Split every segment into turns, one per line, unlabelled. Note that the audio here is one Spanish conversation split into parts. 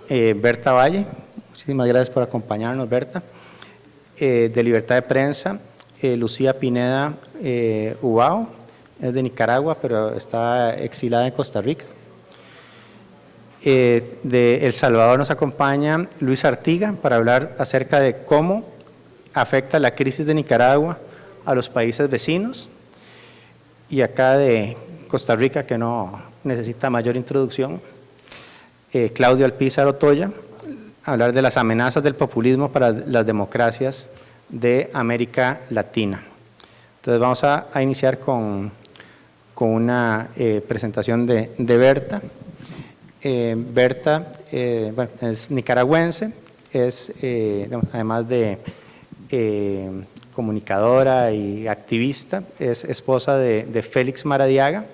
Berta Valle, muchísimas gracias por acompañarnos, Berta. De Libertad de Prensa, Lucía Pineda Ubao, es de Nicaragua, pero está exilada en Costa Rica. De El Salvador nos acompaña Luis Artiga para hablar acerca de cómo afecta la crisis de Nicaragua a los países vecinos. Y acá de Costa Rica, que no necesita mayor introducción, Claudio Alpizar Otoya, hablar de las amenazas del populismo para las democracias de América Latina. Entonces vamos a iniciar con una presentación de Berta. Berta bueno, es nicaragüense, es además de comunicadora y activista, es esposa de Félix Maradiaga.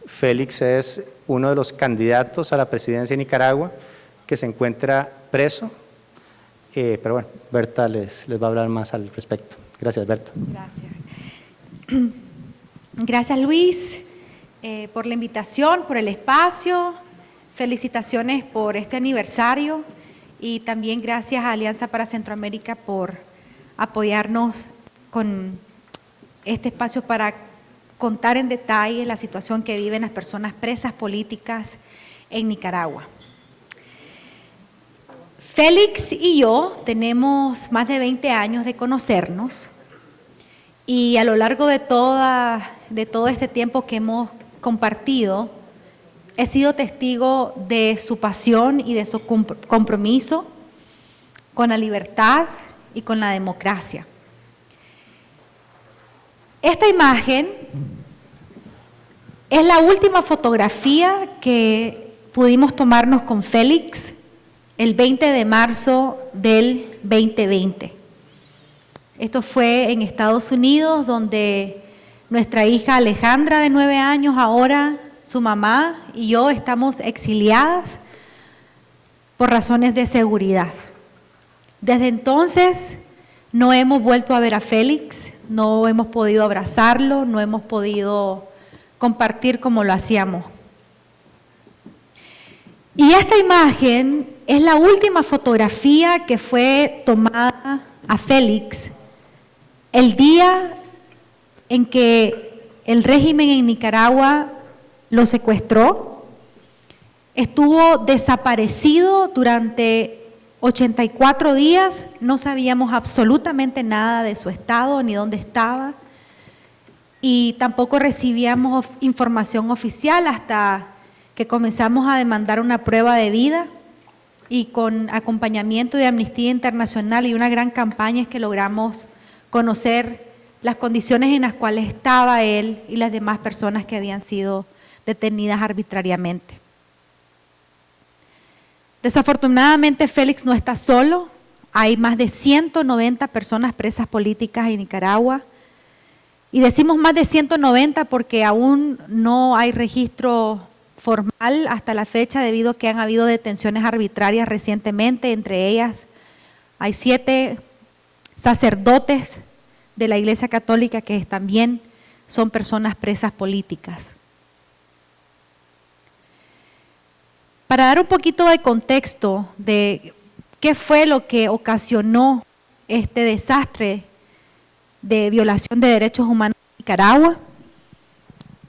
Félix es uno de los candidatos a la presidencia de Nicaragua que se encuentra preso, pero bueno, Berta les va a hablar más al respecto. Gracias, Berta.
Gracias. Gracias, Luis, por la invitación, por el espacio. Felicitaciones por este aniversario y también gracias a Alianza para Centroamérica por apoyarnos con este espacio para contar en detalle la situación que viven las personas presas políticas en Nicaragua. Félix y yo tenemos más de 20 años de conocernos y a lo largo de todo este tiempo que hemos compartido, he sido testigo de su pasión y de su compromiso con la libertad y con la democracia. Esta imagen es la última fotografía que pudimos tomarnos con Félix el 20 de marzo del 2020. Esto fue en Estados Unidos, donde nuestra hija Alejandra, de 9 años, ahora su mamá y yo estamos exiliadas por razones de seguridad. Desde entonces no hemos vuelto a ver a Félix, no hemos podido abrazarlo, no hemos podido compartir como lo hacíamos. Y esta imagen es la última fotografía que fue tomada a Félix el día en que el régimen en Nicaragua lo secuestró. Estuvo desaparecido durante 84 días, no sabíamos absolutamente nada de su estado ni dónde estaba y tampoco recibíamos información oficial hasta que comenzamos a demandar una prueba de vida y con acompañamiento de Amnistía Internacional y una gran campaña es que logramos conocer las condiciones en las cuales estaba él y las demás personas que habían sido detenidas arbitrariamente. Desafortunadamente, Félix no está solo. Hay más de 190 personas presas políticas en Nicaragua. Y decimos más de 190 porque aún no hay registro formal hasta la fecha debido a que han habido detenciones arbitrarias recientemente. Entre ellas hay 7 sacerdotes de la Iglesia Católica que también son personas presas políticas. Para dar un poquito de contexto de qué fue lo que ocasionó este desastre de violación de derechos humanos en Nicaragua,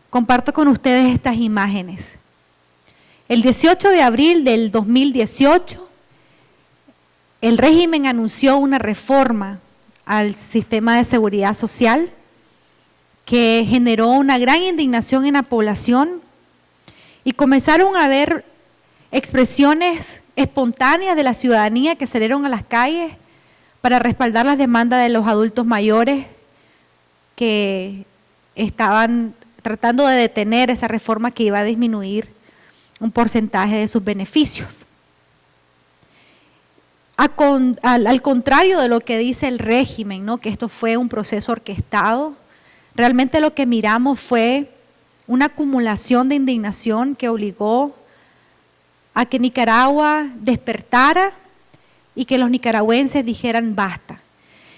comparto con ustedes estas imágenes. El 18 de abril del 2018, el régimen anunció una reforma al sistema de seguridad social que generó una gran indignación en la población y comenzaron a haber expresiones espontáneas de la ciudadanía que salieron a las calles para respaldar las demandas de los adultos mayores que estaban tratando de detener esa reforma que iba a disminuir un porcentaje de sus beneficios. Al contrario de lo que dice el régimen, ¿no?, que esto fue un proceso orquestado, realmente lo que miramos fue una acumulación de indignación que obligó a que Nicaragua despertara y que los nicaragüenses dijeran basta.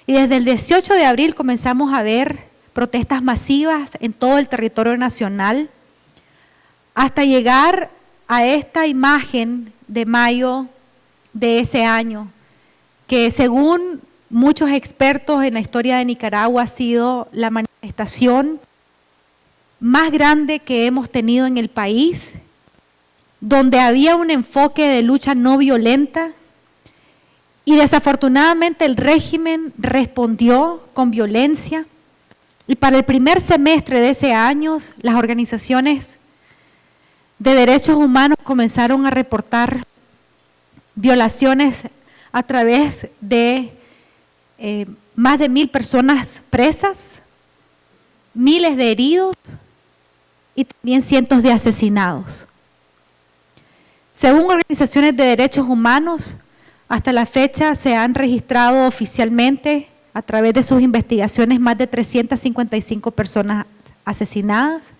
Y desde el 18 de abril comenzamos a ver protestas masivas en todo el territorio nacional hasta llegar a esta imagen de mayo de ese año, que según muchos expertos en la historia de Nicaragua ha sido la manifestación más grande que hemos tenido en el país, donde había un enfoque de lucha no violenta y desafortunadamente el régimen respondió con violencia. Y para el primer semestre de ese año, las organizaciones de derechos humanos comenzaron a reportar violaciones a través de más de 1,000 personas presas, miles de heridos y también cientos de asesinados. Según organizaciones de derechos humanos, hasta la fecha se han registrado oficialmente a través de sus investigaciones más de 355 personas asesinadas.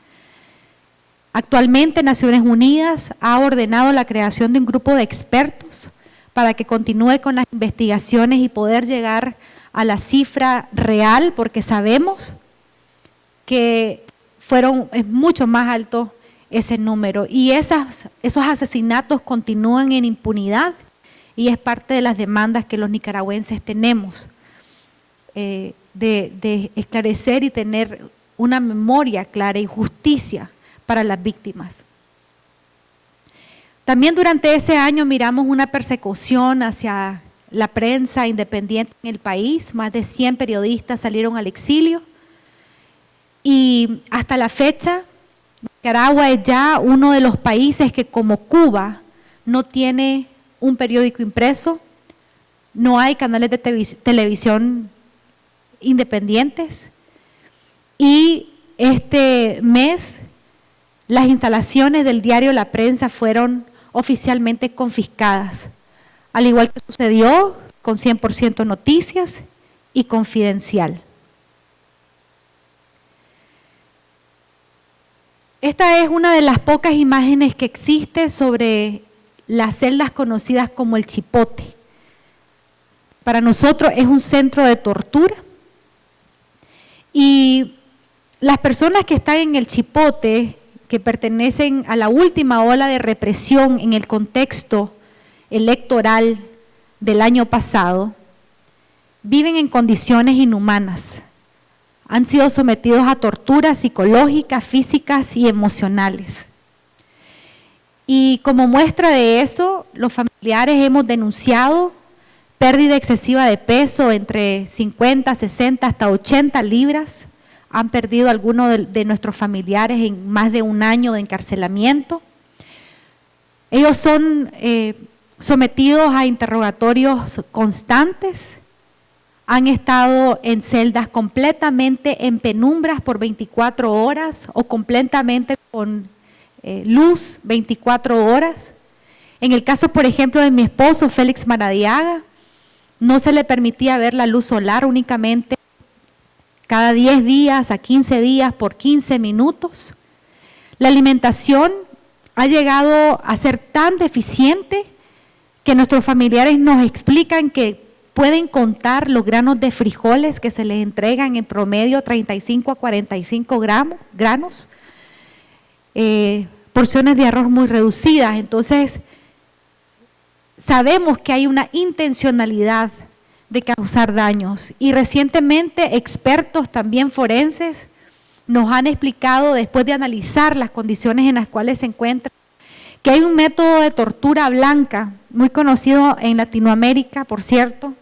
Actualmente Naciones Unidas ha ordenado la creación de un grupo de expertos para que continúe con las investigaciones y poder llegar a la cifra real, porque sabemos que es mucho más alto ese número. Y esos asesinatos continúan en impunidad y es parte de las demandas que los nicaragüenses tenemos de esclarecer y tener una memoria clara y justicia para las víctimas. También durante ese año miramos una persecución hacia la prensa independiente en el país. Más de 100 periodistas salieron al exilio y hasta la fecha Nicaragua es ya uno de los países que, como Cuba, no tiene un periódico impreso, no hay canales de televisión independientes y este mes las instalaciones del diario La Prensa fueron oficialmente confiscadas, al igual que sucedió con 100% Noticias y Confidencial. Esta es una de las pocas imágenes que existe sobre las celdas conocidas como el Chipote. Para nosotros es un centro de tortura y las personas que están en el Chipote, que pertenecen a la última ola de represión en el contexto electoral del año pasado, viven en condiciones inhumanas. Han sido sometidos a torturas psicológicas, físicas y emocionales. Y como muestra de eso, los familiares hemos denunciado pérdida excesiva de peso entre 50, 60 hasta 80 libras. Han perdido algunos de nuestros familiares en más de un año de encarcelamiento. Ellos son sometidos a interrogatorios constantes. Han estado en celdas completamente en penumbras por 24 horas o completamente con luz 24 horas. En el caso, por ejemplo, de mi esposo, Félix Maradiaga, no se le permitía ver la luz solar, únicamente cada 10 días a 15 días por 15 minutos. La alimentación ha llegado a ser tan deficiente que nuestros familiares nos explican que pueden contar los granos de frijoles que se les entregan en promedio 35 a 45 granos, porciones de arroz muy reducidas. Entonces, sabemos que hay una intencionalidad de causar daños y recientemente expertos también forenses nos han explicado, después de analizar las condiciones en las cuales se encuentran, que hay un método de tortura blanca muy conocido en Latinoamérica, por cierto,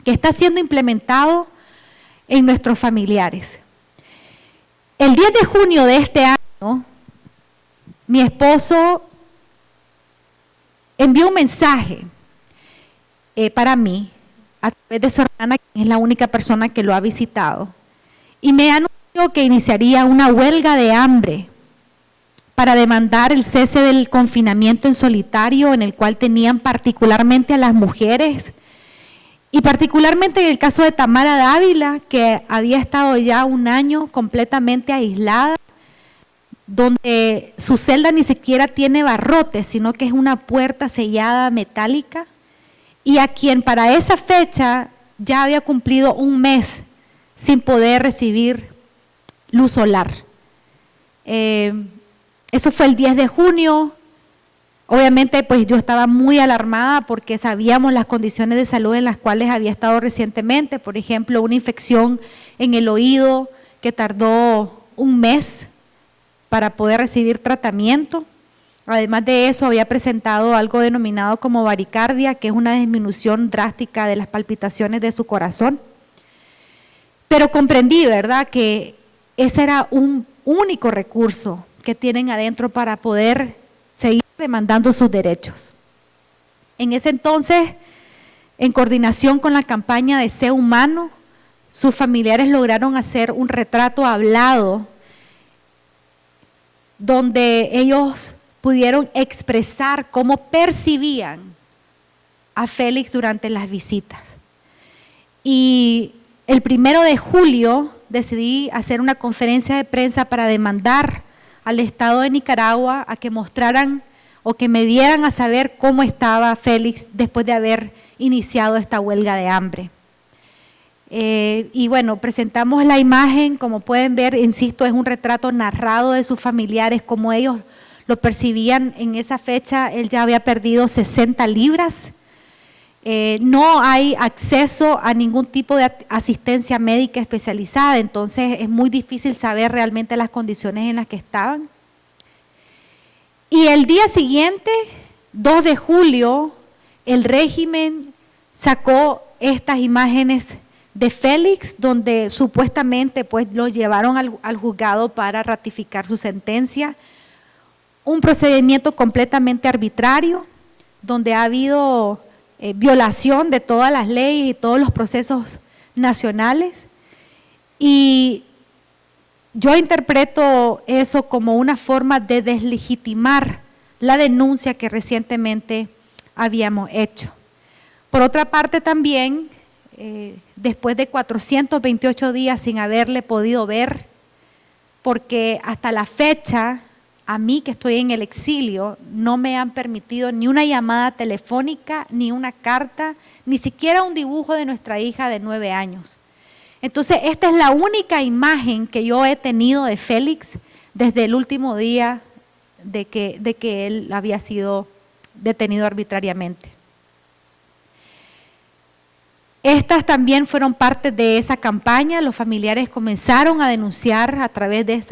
que está siendo implementado en nuestros familiares. El 10 de junio de este año, mi esposo envió un mensaje para mí, a través de su hermana, que es la única persona que lo ha visitado, y me anunció que iniciaría una huelga de hambre para demandar el cese del confinamiento en solitario, en el cual tenían particularmente a las mujeres, y particularmente en el caso de Tamara Dávila, que había estado ya un año completamente aislada, donde su celda ni siquiera tiene barrotes, sino que es una puerta sellada metálica, y a quien para esa fecha ya había cumplido un mes sin poder recibir luz solar. Eso fue el 10 de junio, Obviamente, pues yo estaba muy alarmada porque sabíamos las condiciones de salud en las cuales había estado recientemente. Por ejemplo, una infección en el oído que tardó un mes para poder recibir tratamiento. Además de eso, había presentado algo denominado como varicardia, que es una disminución drástica de las palpitaciones de su corazón. Pero comprendí, ¿verdad?, que ese era un único recurso que tienen adentro para poder seguir demandando sus derechos. En ese entonces, en coordinación con la campaña de Sé Humano, sus familiares lograron hacer un retrato hablado donde ellos pudieron expresar cómo percibían a Félix durante las visitas. Y el 1 de julio decidí hacer una conferencia de prensa para demandar al Estado de Nicaragua a que mostraran o que me dieran a saber cómo estaba Félix después de haber iniciado esta huelga de hambre. Y bueno, presentamos la imagen, como pueden ver, insisto, es un retrato narrado de sus familiares, como ellos lo percibían en esa fecha. Él ya había perdido 60 libras. No hay acceso a ningún tipo de asistencia médica especializada, entonces es muy difícil saber realmente las condiciones en las que estaban. Y el día siguiente, 2 de julio, el régimen sacó estas imágenes de Félix, donde supuestamente pues lo llevaron al juzgado para ratificar su sentencia. Un procedimiento completamente arbitrario, donde ha habido violación de todas las leyes y todos los procesos nacionales. Y yo interpreto eso como una forma de deslegitimar la denuncia que recientemente habíamos hecho. Por otra parte también, después de 428 días sin haberle podido ver, porque hasta la fecha, a mí que estoy en el exilio, no me han permitido ni una llamada telefónica, ni una carta, ni siquiera un dibujo de nuestra hija de 9 años. Entonces, esta es la única imagen que yo he tenido de Félix desde el último día de que él había sido detenido arbitrariamente. Estas también fueron parte de esa campaña. Los familiares comenzaron a denunciar a través de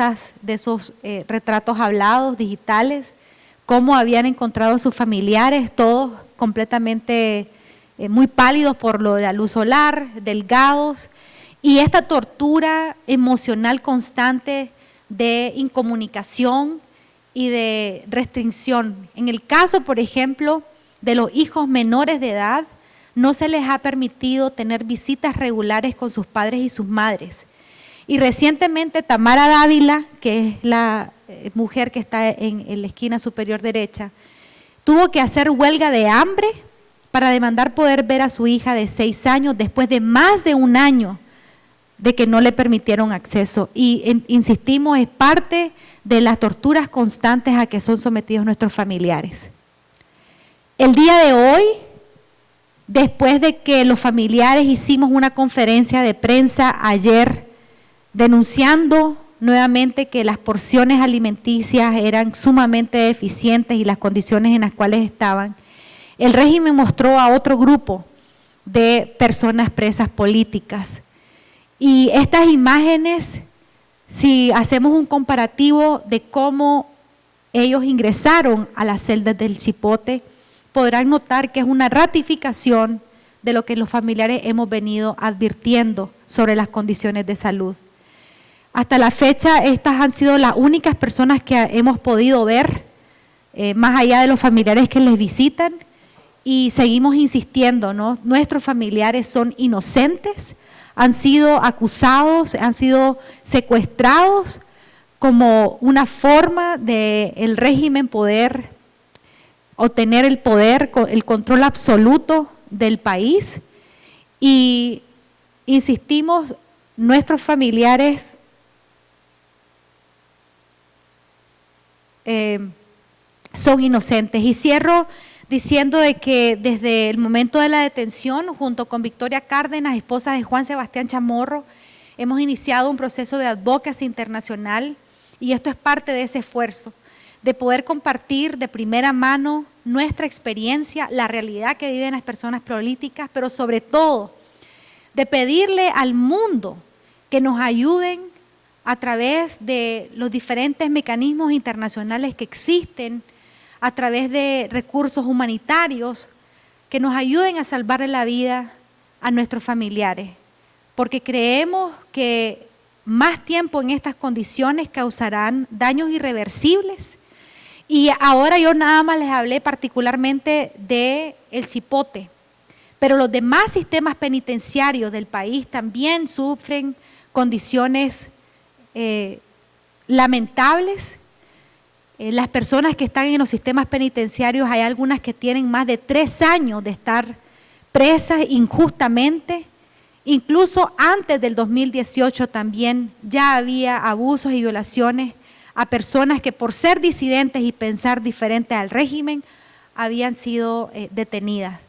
esos retratos hablados digitales cómo habían encontrado a sus familiares, todos completamente muy pálidos por lo de la luz solar, delgados, y esta tortura emocional constante de incomunicación y de restricción. En el caso, por ejemplo, de los hijos menores de edad, no se les ha permitido tener visitas regulares con sus padres y sus madres. Y recientemente Tamara Dávila, que es la mujer que está en la esquina superior derecha, tuvo que hacer huelga de hambre para demandar poder ver a su hija de 6 años después de más de un año de que no le permitieron acceso. Y insistimos, es parte de las torturas constantes a que son sometidos nuestros familiares. El día de hoy, después de que los familiares hicimos una conferencia de prensa ayer denunciando nuevamente que las porciones alimenticias eran sumamente deficientes y las condiciones en las cuales estaban, el régimen mostró a otro grupo de personas presas políticas. Y estas imágenes, si hacemos un comparativo de cómo ellos ingresaron a las celdas del Chipote, podrán notar que es una ratificación de lo que los familiares hemos venido advirtiendo sobre las condiciones de salud. Hasta la fecha, estas han sido las únicas personas que hemos podido ver, más allá de los familiares que les visitan, y seguimos insistiendo, ¿no? Nuestros familiares son inocentes, han sido acusados, han sido secuestrados como una forma del régimen poder obtener el poder, el control absoluto del país. Y insistimos, nuestros familiares son inocentes. Y cierro diciendo de que desde el momento de la detención, junto con Victoria Cárdenas, esposa de Juan Sebastián Chamorro, hemos iniciado un proceso de advocacy internacional, y esto es parte de ese esfuerzo de poder compartir de primera mano nuestra experiencia, la realidad que viven las personas políticas, pero sobre todo de pedirle al mundo que nos ayuden a través de los diferentes mecanismos internacionales que existen, a través de recursos humanitarios, que nos ayuden a salvarle la vida a nuestros familiares, porque creemos que más tiempo en estas condiciones causarán daños irreversibles. Y ahora yo nada más les hablé particularmente del Chipote, pero los demás sistemas penitenciarios del país también sufren condiciones lamentables. Las personas que están en los sistemas penitenciarios, hay algunas que tienen más de 3 años de estar presas injustamente. Incluso antes del 2018 también ya había abusos y violaciones a personas que por ser disidentes y pensar diferente al régimen habían sido detenidas.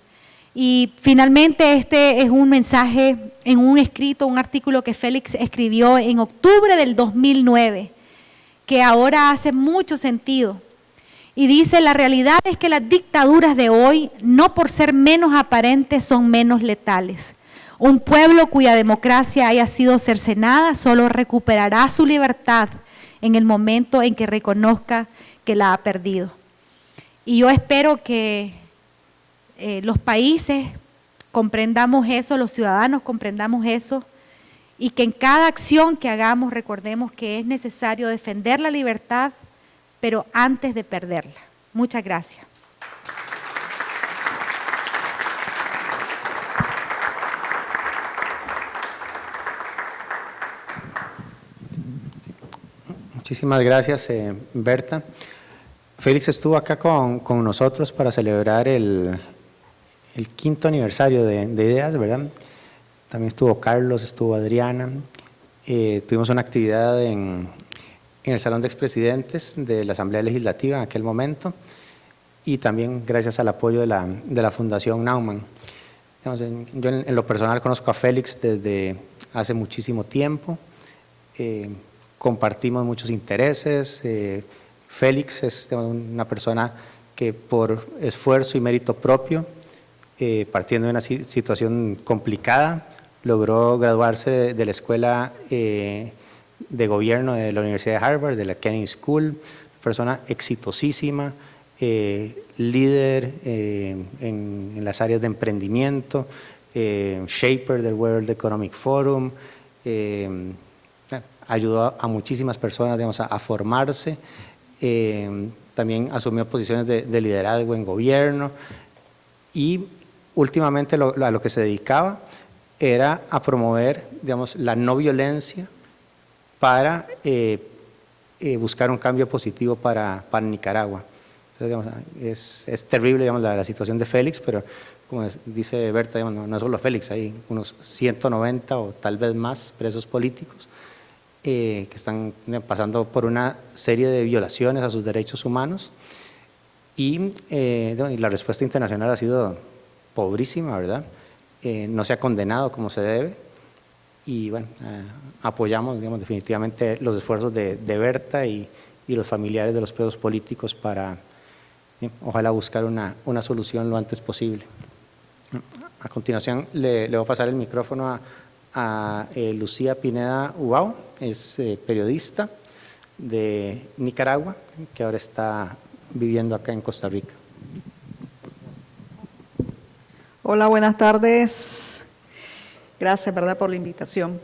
Y finalmente este es un mensaje en un escrito, un artículo que Félix escribió en octubre del 2009, que ahora hace mucho sentido. Y dice: la realidad es que las dictaduras de hoy, no por ser menos aparentes, son menos letales. Un pueblo cuya democracia haya sido cercenada solo recuperará su libertad en el momento en que reconozca que la ha perdido. Y yo espero que los países comprendamos eso, los ciudadanos comprendamos eso, y que en cada acción que hagamos recordemos que es necesario defender la libertad, pero antes de perderla. Muchas gracias.
Muchísimas gracias, Berta. Félix estuvo acá con nosotros para celebrar el 5º aniversario de IDEAS, ¿verdad? También estuvo Carlos, estuvo Adriana. Tuvimos una actividad en el Salón de Expresidentes de la Asamblea Legislativa en aquel momento, y también gracias al apoyo de la Fundación Naumann. Yo en lo personal conozco a Félix desde hace muchísimo tiempo, compartimos muchos intereses. Félix es una persona que por esfuerzo y mérito propio, partiendo de una situación complicada, logró graduarse de la Escuela de Gobierno de la Universidad de Harvard, de la Kennedy School, persona exitosísima, líder en las áreas de emprendimiento, shaper del World Economic Forum, ayudó a muchísimas personas, digamos, a formarse. También asumió posiciones de liderazgo en gobierno, y últimamente a lo que se dedicaba era a promover, digamos, la no violencia para buscar un cambio positivo para Nicaragua. Entonces, digamos, es terrible, digamos, la situación de Félix, pero como dice Berta, digamos, no es solo Félix, hay unos 190 o tal vez más presos políticos que están pasando por una serie de violaciones a sus derechos humanos, y la respuesta internacional ha sido pobrísima, ¿verdad? No se ha condenado como se debe, y bueno, apoyamos, digamos, definitivamente los esfuerzos de Berta y los familiares de los presos políticos para ojalá buscar una solución lo antes posible. A continuación le voy a pasar el micrófono a Lucía Pineda Ubao, es periodista de Nicaragua, que ahora está viviendo acá en Costa Rica.
Hola, buenas tardes. Gracias, ¿verdad?, por la invitación.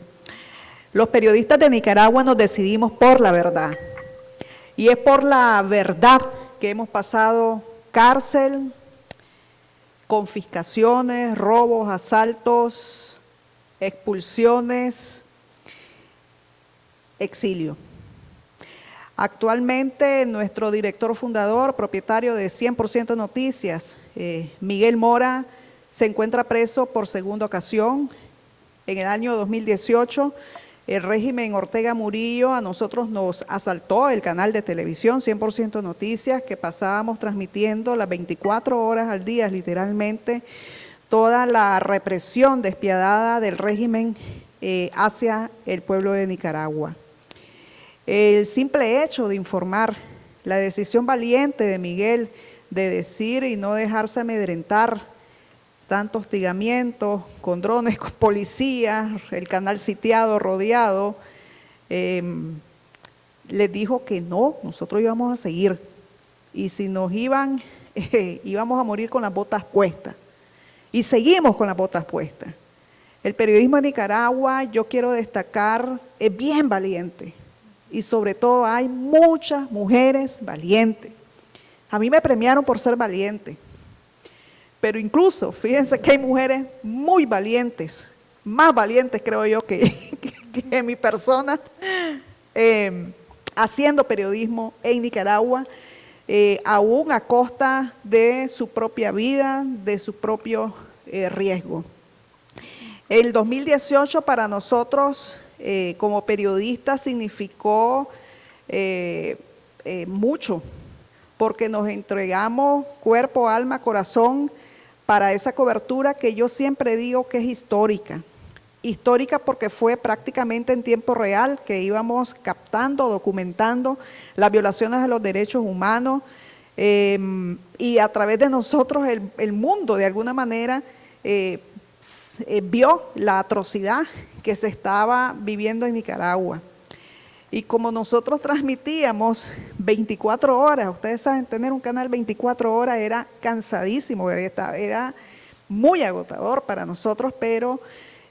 Los periodistas de Nicaragua nos decidimos por la verdad. Y es por la verdad que hemos pasado cárcel, confiscaciones, robos, asaltos, expulsiones, exilio. Actualmente nuestro director fundador, propietario de 100% Noticias, Miguel Mora, se encuentra preso por segunda ocasión. En el año 2018, el régimen Ortega Murillo a nosotros nos asaltó el canal de televisión 100% Noticias, que pasábamos transmitiendo las 24 horas al día, literalmente, toda la represión despiadada del régimen hacia el pueblo de Nicaragua. El simple hecho de informar la decisión valiente de Miguel de decir y no dejarse amedrentar, tanto hostigamiento con drones, con policías, el canal sitiado, rodeado, les dijo que no, nosotros íbamos a seguir. Y si nos íbamos a morir con las botas puestas. Y seguimos con las botas puestas. El periodismo de Nicaragua, yo quiero destacar, es bien valiente. Y sobre todo hay muchas mujeres valientes. A mí me premiaron por ser valiente. Pero incluso, fíjense que hay mujeres muy valientes, más valientes creo yo que mi persona, haciendo periodismo en Nicaragua, aún a costa de su propia vida, de su propio riesgo. El 2018 para nosotros como periodistas significó mucho, porque nos entregamos cuerpo, alma, corazón para esa cobertura que yo siempre digo que es histórica. Histórica porque fue prácticamente en tiempo real que íbamos captando, documentando las violaciones de los derechos humanos y a través de nosotros el mundo de alguna manera vio la atrocidad que se estaba viviendo en Nicaragua. Y como nosotros transmitíamos 24 horas, ustedes saben, tener un canal 24 horas era cansadísimo, era muy agotador para nosotros, pero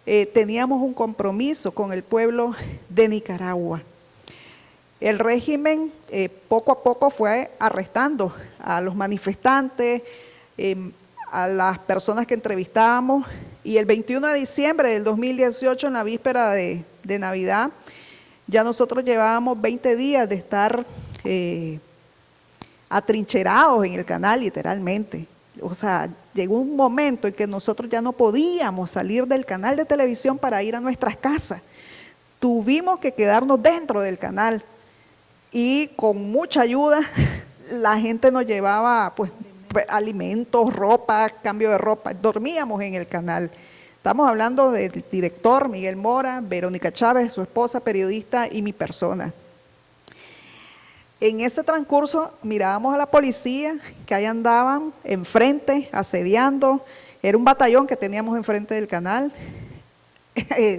teníamos un compromiso con el pueblo de Nicaragua. El régimen poco a poco fue arrestando a los manifestantes, a las personas que entrevistábamos, y el 21 de diciembre del 2018, en la víspera de Navidad, ya nosotros llevábamos 20 días de estar atrincherados en el canal, literalmente. O sea, llegó un momento en que nosotros ya no podíamos salir del canal de televisión para ir a nuestras casas. Tuvimos que quedarnos dentro del canal y con mucha ayuda la gente nos llevaba pues alimentos, ropa, cambio de ropa. Dormíamos en el canal. Estamos hablando del director Miguel Mora, Verónica Chávez, su esposa, periodista, y mi persona. En ese transcurso mirábamos a la policía que ahí andaban enfrente, asediando. Era un batallón que teníamos enfrente del canal,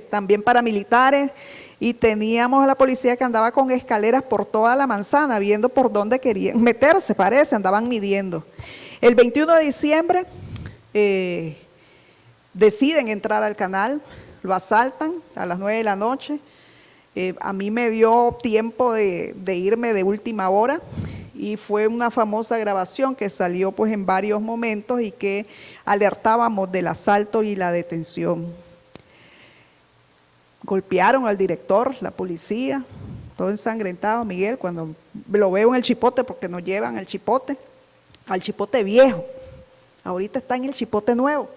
también paramilitares, y teníamos a la policía que andaba con escaleras por toda la manzana, viendo por dónde querían meterse, parece, andaban midiendo. El 21 de diciembre deciden entrar al canal, lo asaltan a las 9 de la noche. A mí me dio tiempo de irme de última hora y fue una famosa grabación que salió pues en varios momentos y que alertábamos del asalto y la detención. Golpearon al director, la policía, todo ensangrentado. Miguel, cuando lo veo en el chipote, porque nos llevan al chipote viejo, ahorita está en el chipote nuevo,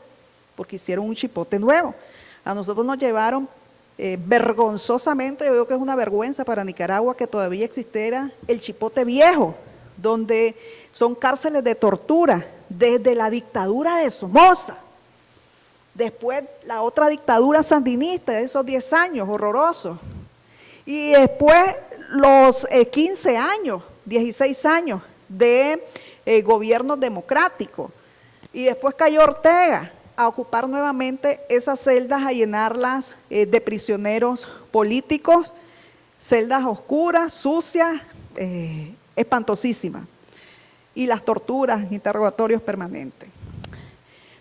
porque hicieron un chipote nuevo. A nosotros nos llevaron vergonzosamente, yo digo que es una vergüenza para Nicaragua que todavía existiera el chipote viejo, donde son cárceles de tortura, desde la dictadura de Somoza, después la otra dictadura sandinista de esos 10 años horrorosos, y después los 15 años, 16 años de gobierno democrático, y después cayó Ortega a ocupar nuevamente esas celdas, a llenarlas de prisioneros políticos, celdas oscuras, sucias, espantosísimas, y las torturas, interrogatorios permanentes.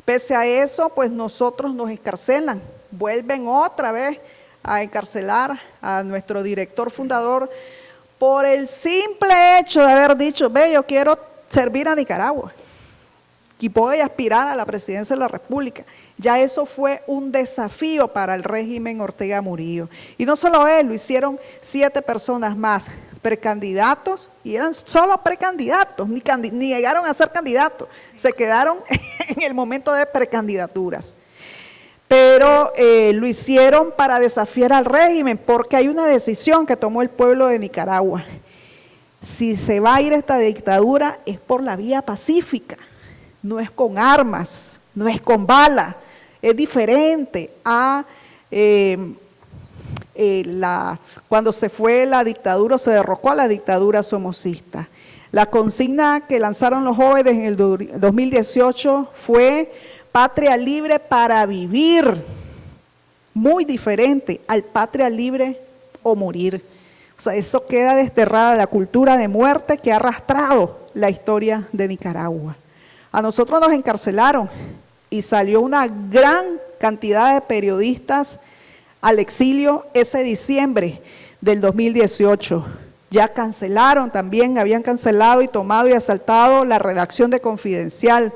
Pese a eso, pues nosotros nos encarcelan, vuelven otra vez a encarcelar a nuestro director fundador por el simple hecho de haber dicho, ve, yo quiero servir a Nicaragua y puede aspirar a la presidencia de la República. Ya eso fue un desafío para el régimen Ortega Murillo. Y no solo él, lo hicieron 7 personas más, precandidatos, y eran solo precandidatos, ni llegaron a ser candidatos, se quedaron en el momento de precandidaturas. Pero lo hicieron para desafiar al régimen, porque hay una decisión que tomó el pueblo de Nicaragua. Si se va a ir esta dictadura es por la vía pacífica, no es con armas, no es con balas, es diferente a cuando se fue la dictadura, se derrocó a la dictadura somocista. La consigna que lanzaron los jóvenes en el 2018 fue patria libre para vivir, muy diferente al patria libre o morir. O sea, eso queda desterrada de la cultura de muerte que ha arrastrado la historia de Nicaragua. A nosotros nos encarcelaron y salió una gran cantidad de periodistas al exilio ese diciembre del 2018. Ya cancelaron también, habían cancelado y tomado y asaltado la redacción de Confidencial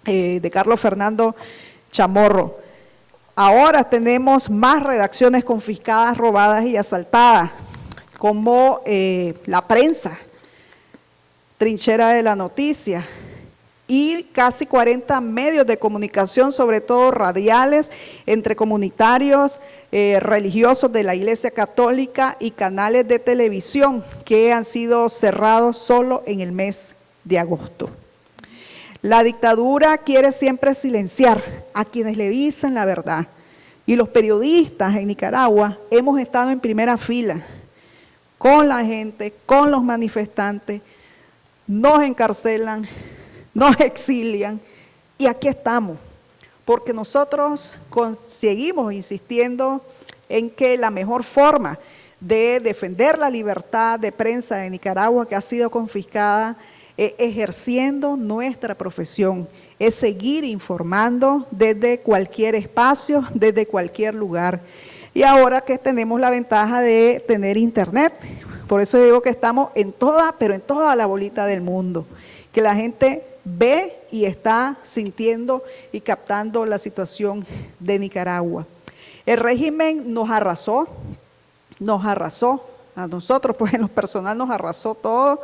de Carlos Fernando Chamorro. Ahora tenemos más redacciones confiscadas, robadas y asaltadas, como La Prensa, Trinchera de la Noticia, y casi 40 medios de comunicación, sobre todo radiales, entre comunitarios, religiosos de la Iglesia Católica y canales de televisión que han sido cerrados solo en el mes de agosto. La dictadura quiere siempre silenciar a quienes le dicen la verdad, y los periodistas en Nicaragua hemos estado en primera fila con la gente, con los manifestantes, nos encarcelan, nos exilian y aquí estamos, porque nosotros seguimos insistiendo en que la mejor forma de defender la libertad de prensa de Nicaragua, que ha sido confiscada, es ejerciendo nuestra profesión, es seguir informando desde cualquier espacio, desde cualquier lugar. Y ahora que tenemos la ventaja de tener internet, por eso digo que estamos en toda, pero en toda la bolita del mundo, que la gente ve y está sintiendo y captando la situación de Nicaragua. El régimen nos arrasó, a nosotros pues en lo personal nos arrasó todo,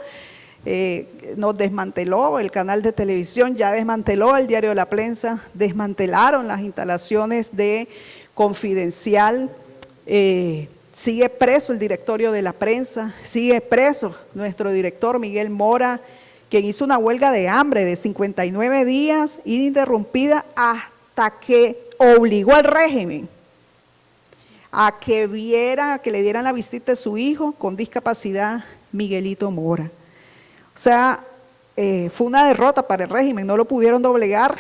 nos desmanteló el canal de televisión, ya desmanteló el diario de la Prensa, desmantelaron las instalaciones de Confidencial, sigue preso el directorio de la Prensa, sigue preso nuestro director Miguel Mora, quien hizo una huelga de hambre de 59 días ininterrumpida hasta que obligó al régimen a que le dieran la visita de su hijo con discapacidad, Miguelito Mora. O sea, fue una derrota para el régimen, no lo pudieron doblegar,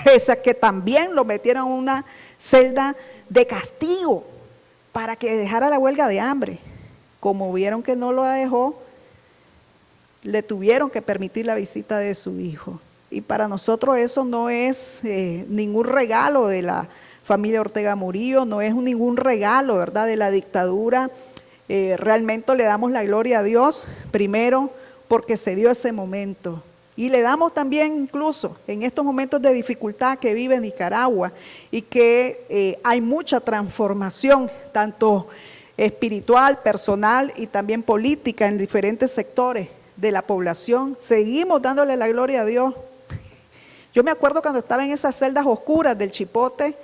pese a que también lo metieron en una celda de castigo para que dejara la huelga de hambre. Como vieron que no lo dejó, le tuvieron que permitir la visita de su hijo. Y para nosotros eso no es ningún regalo de la familia Ortega Murillo, no es ningún regalo, ¿verdad?, de la dictadura. Realmente le damos la gloria a Dios, primero, porque se dio ese momento. Y le damos también incluso en estos momentos de dificultad que vive Nicaragua y que hay mucha transformación, tanto espiritual, personal y también política en diferentes sectores de la población, seguimos dándole la gloria a Dios. Yo me acuerdo cuando estaba en esas celdas oscuras del Chipote,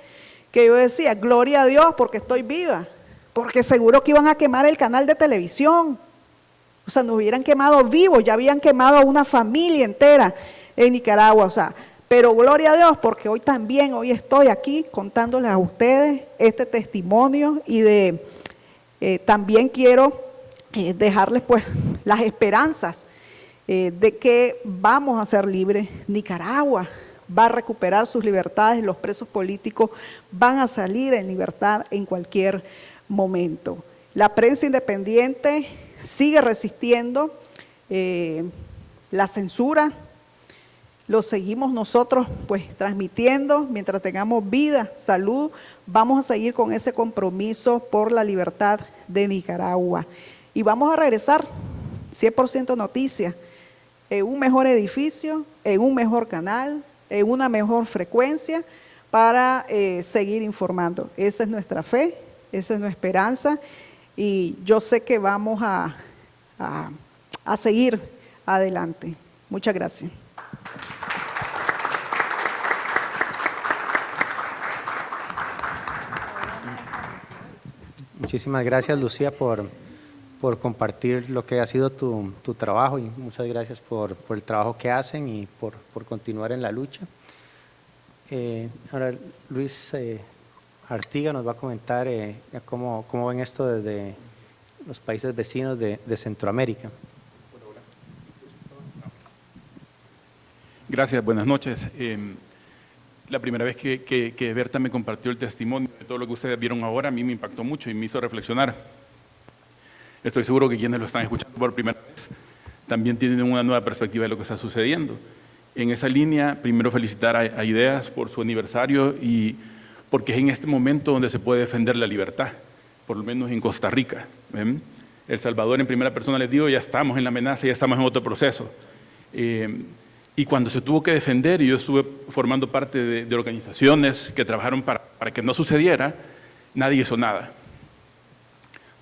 que yo decía, gloria a Dios porque estoy viva, porque seguro que iban a quemar el canal de televisión, o sea, nos hubieran quemado vivos, ya habían quemado a una familia entera en Nicaragua, o sea, pero gloria a Dios porque hoy estoy aquí contándoles a ustedes este testimonio y también quiero dejarles pues las esperanzas de que vamos a ser libres. Nicaragua va a recuperar sus libertades, los presos políticos van a salir en libertad en cualquier momento. La prensa independiente sigue resistiendo la censura, lo seguimos nosotros pues transmitiendo mientras tengamos vida, salud, vamos a seguir con ese compromiso por la libertad de Nicaragua. Y vamos a regresar, 100% Noticias, en un mejor edificio, en un mejor canal, en una mejor frecuencia para seguir informando. Esa es nuestra fe, esa es nuestra esperanza y yo sé que vamos a seguir adelante. Muchas gracias.
Muchísimas gracias, Lucía, por compartir lo que ha sido tu trabajo y muchas gracias por el trabajo que hacen y por continuar en la lucha. Ahora Luis Artiga nos va a comentar cómo ven esto desde los países vecinos de Centroamérica.
Gracias, buenas noches. La primera vez que Berta me compartió el testimonio de todo lo que ustedes vieron ahora, a mí me impactó mucho y me hizo reflexionar. Estoy seguro que quienes lo están escuchando por primera vez también tienen una nueva perspectiva de lo que está sucediendo. En esa línea, primero felicitar a Ideas por su aniversario y porque es en este momento donde se puede defender la libertad, por lo menos en Costa Rica. El Salvador, en primera persona les digo, ya estamos en la amenaza, ya estamos en otro proceso. Y cuando se tuvo que defender, y yo estuve formando parte de organizaciones que trabajaron para que no sucediera, nadie hizo nada.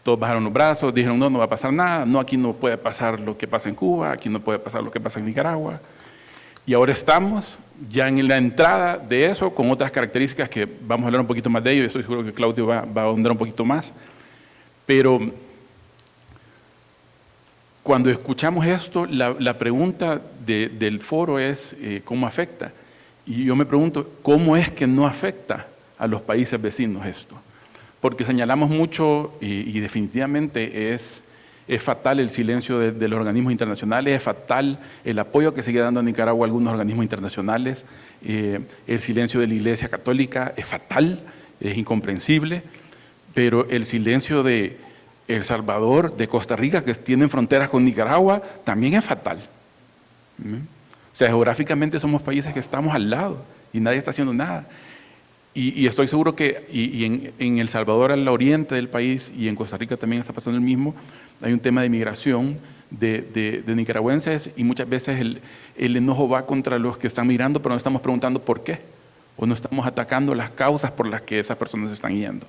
Todos bajaron los brazos, dijeron no va a pasar nada, no, aquí no puede pasar lo que pasa en Cuba, aquí no puede pasar lo que pasa en Nicaragua. Y ahora estamos ya en la entrada de eso, con otras características que vamos a hablar un poquito más de ello, y estoy seguro que Claudio va a ahondar un poquito más. Pero cuando escuchamos esto, la pregunta del foro es ¿cómo afecta? Y yo me pregunto, ¿cómo es que no afecta a los países vecinos esto? Porque señalamos mucho y definitivamente es fatal el silencio de los organismos internacionales, es fatal el apoyo que sigue dando a Nicaragua a algunos organismos internacionales, el silencio de la Iglesia Católica es fatal, es incomprensible, pero el silencio de El Salvador, de Costa Rica, que tienen fronteras con Nicaragua, también es fatal. O sea, geográficamente somos países que estamos al lado y nadie está haciendo nada. Y estoy seguro que en El Salvador, al oriente del país, y en Costa Rica también está pasando el mismo, hay un tema de migración de nicaragüenses y muchas veces el enojo va contra los que están migrando, pero no estamos preguntando por qué, o no estamos atacando las causas por las que esas personas están yendo.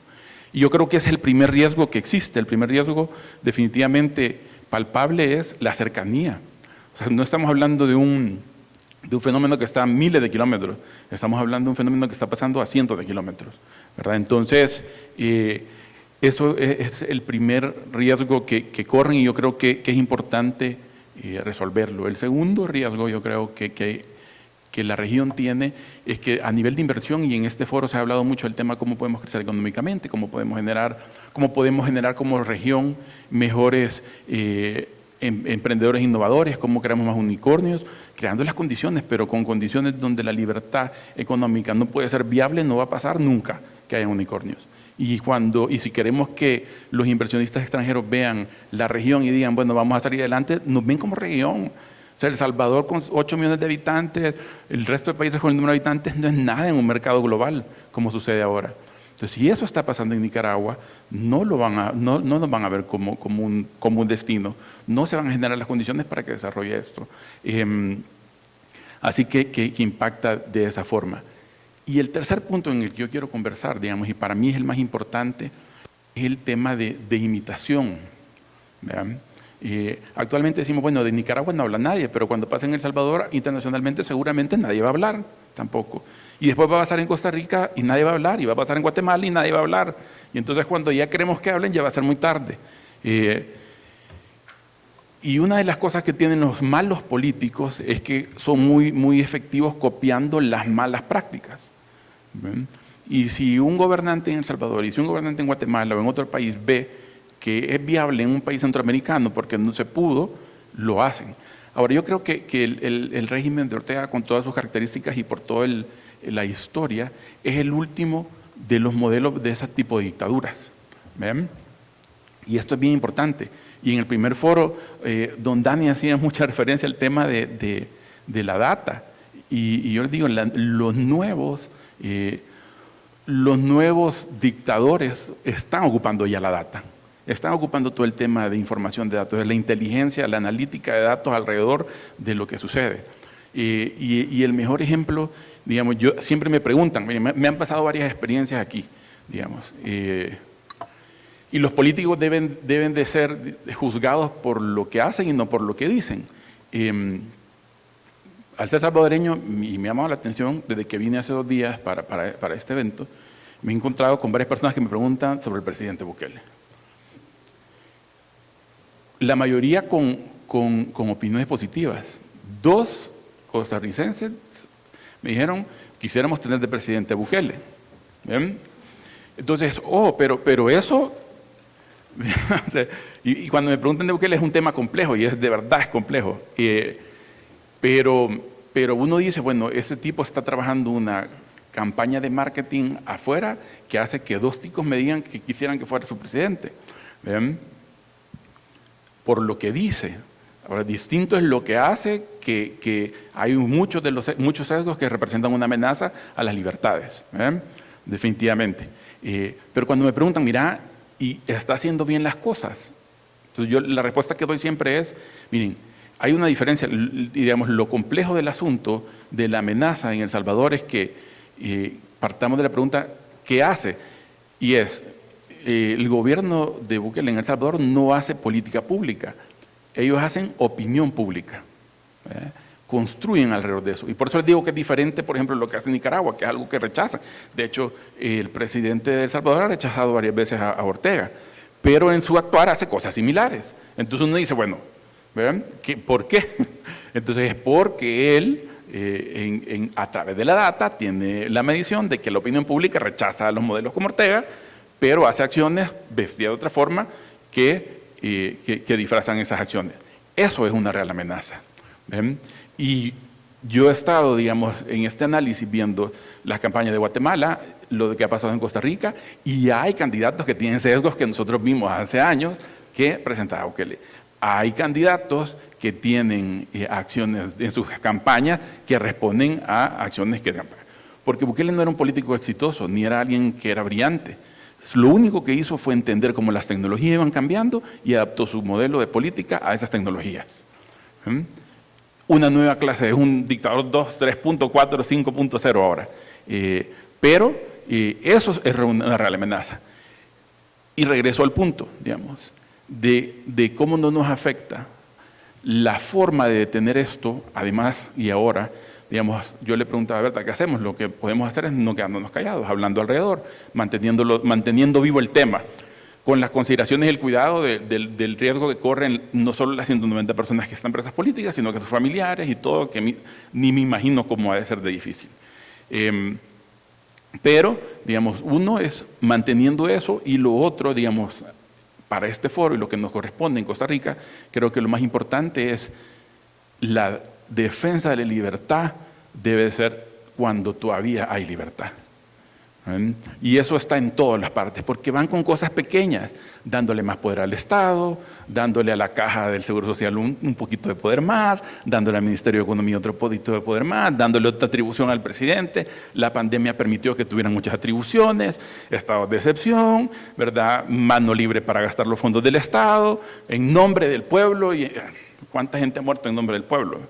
Y yo creo que ese es el primer riesgo que existe. El primer riesgo definitivamente palpable es la cercanía. O sea, no estamos hablando de un fenómeno que está a miles de kilómetros, estamos hablando de un fenómeno que está pasando a cientos de kilómetros, ¿verdad? Entonces, eso es el primer riesgo que corren y yo creo que es importante resolverlo. El segundo riesgo yo creo que la región tiene es que a nivel de inversión, y en este foro se ha hablado mucho del tema cómo podemos crecer económicamente, cómo podemos generar como región mejores emprendedores innovadores, cómo creamos más unicornios, creando las condiciones, pero con condiciones donde la libertad económica no puede ser viable, no va a pasar nunca que haya unicornios. Y si queremos que los inversionistas extranjeros vean la región y digan, bueno, vamos a salir adelante, nos ven como región. O sea, El Salvador con 8 millones de habitantes, el resto de países con el número de habitantes no es nada en un mercado global, como sucede ahora. Entonces, si eso está pasando en Nicaragua, no nos van a ver como un destino, no se van a generar las condiciones para que desarrolle esto. Así que impacta de esa forma. Y el tercer punto en el que yo quiero conversar, digamos, y para mí es el más importante, es el tema de imitación. Actualmente decimos, bueno, de Nicaragua no habla nadie, pero cuando pasa en El Salvador, internacionalmente seguramente nadie va a hablar tampoco. Y después va a pasar en Costa Rica y nadie va a hablar, y va a pasar en Guatemala y nadie va a hablar. Y entonces cuando ya queremos que hablen, ya va a ser muy tarde. Y una de las cosas que tienen los malos políticos es que son muy efectivos copiando las malas prácticas. Y si un gobernante en El Salvador, y si un gobernante en Guatemala o en otro país ve que es viable en un país centroamericano porque no se pudo, lo hacen. Ahora, yo creo que el régimen de Ortega, con todas sus características y por toda la historia, es el último de los modelos de ese tipo de dictaduras. ¿Ven? Y esto es bien importante. Y en el primer foro, don Dani hacía mucha referencia al tema de la data. Y yo les digo, los nuevos dictadores están ocupando ya la data. Están ocupando todo el tema de información de datos, de la inteligencia, la analítica de datos alrededor de lo que sucede. Y el mejor ejemplo, digamos, siempre me preguntan, me han pasado varias experiencias aquí, digamos, y los políticos deben de ser juzgados por lo que hacen y no por lo que dicen. Al ser salvadoreño, y me ha llamado la atención, desde que vine hace 2 días para este evento, me he encontrado con varias personas que me preguntan sobre el presidente Bukele. La mayoría con opiniones positivas. 2 costarricenses me dijeron, quisiéramos tener de presidente Bukele. ¿Ven? Entonces, pero eso, y cuando me preguntan de Bukele es un tema complejo, y de verdad es complejo. Pero pero uno dice, bueno, ese tipo está trabajando una campaña de marketing afuera que hace que 2 ticos me digan que quisieran que fuera su presidente. ¿Ven? Por lo que dice. Ahora, distinto es lo que hace, que hay muchos sesgos que representan una amenaza a las libertades, definitivamente. Pero cuando me preguntan, mira, ¿y está haciendo bien las cosas? Entonces la respuesta que doy siempre es, miren, hay una diferencia, digamos, lo complejo del asunto de la amenaza en El Salvador es que partamos de la pregunta, ¿qué hace? Y es, el gobierno de Bukele en El Salvador no hace política pública. Ellos hacen opinión pública, construyen alrededor de eso. Y por eso les digo que es diferente, por ejemplo, lo que hace Nicaragua, que es algo que rechazan. De hecho, el presidente de El Salvador ha rechazado varias veces a Ortega, pero en su actuar hace cosas similares. Entonces uno dice, bueno, ¿verdad? ¿Por qué? Entonces es porque él, a través de la data, tiene la medición de que la opinión pública rechaza a los modelos como Ortega, pero hace acciones vestidas de otra forma que disfrazan esas acciones. Eso es una real amenaza. ¿Ven? Y yo he estado, digamos, en este análisis viendo las campañas de Guatemala, lo que ha pasado en Costa Rica, y hay candidatos que tienen sesgos que nosotros vimos hace años que presentaba Bukele. Hay candidatos que tienen acciones en sus campañas que responden a acciones que... Porque Bukele no era un político exitoso, ni era alguien que era brillante. Lo único que hizo fue entender cómo las tecnologías iban cambiando y adaptó su modelo de política a esas tecnologías. Una nueva clase, es un dictador 2, 3.4, 5.0 ahora. Pero eso es una real amenaza. Y regreso al punto, digamos, de cómo no nos afecta la forma de detener esto, además y ahora. Digamos, yo le preguntaba a Berta, ¿qué hacemos? Lo que podemos hacer es no quedarnos callados, hablando alrededor, manteniendo vivo el tema, con las consideraciones y el cuidado del riesgo que corren no solo las 190 personas que están presas políticas, sino que sus familiares y todo, que ni me imagino cómo ha de ser de difícil. Pero, digamos, uno es manteniendo eso y lo otro, digamos, para este foro y lo que nos corresponde en Costa Rica, creo que lo más importante es la defensa de la libertad debe ser cuando todavía hay libertad. Y eso está en todas las partes, porque van con cosas pequeñas, dándole más poder al Estado, dándole a la Caja del Seguro Social un poquito de poder más, dándole al Ministerio de Economía otro poquito de poder más, dándole otra atribución al presidente. La pandemia permitió que tuvieran muchas atribuciones, estado de excepción, ¿verdad? Mano libre para gastar los fondos del Estado, en nombre del pueblo. Y ¿cuánta gente ha muerto en nombre del pueblo?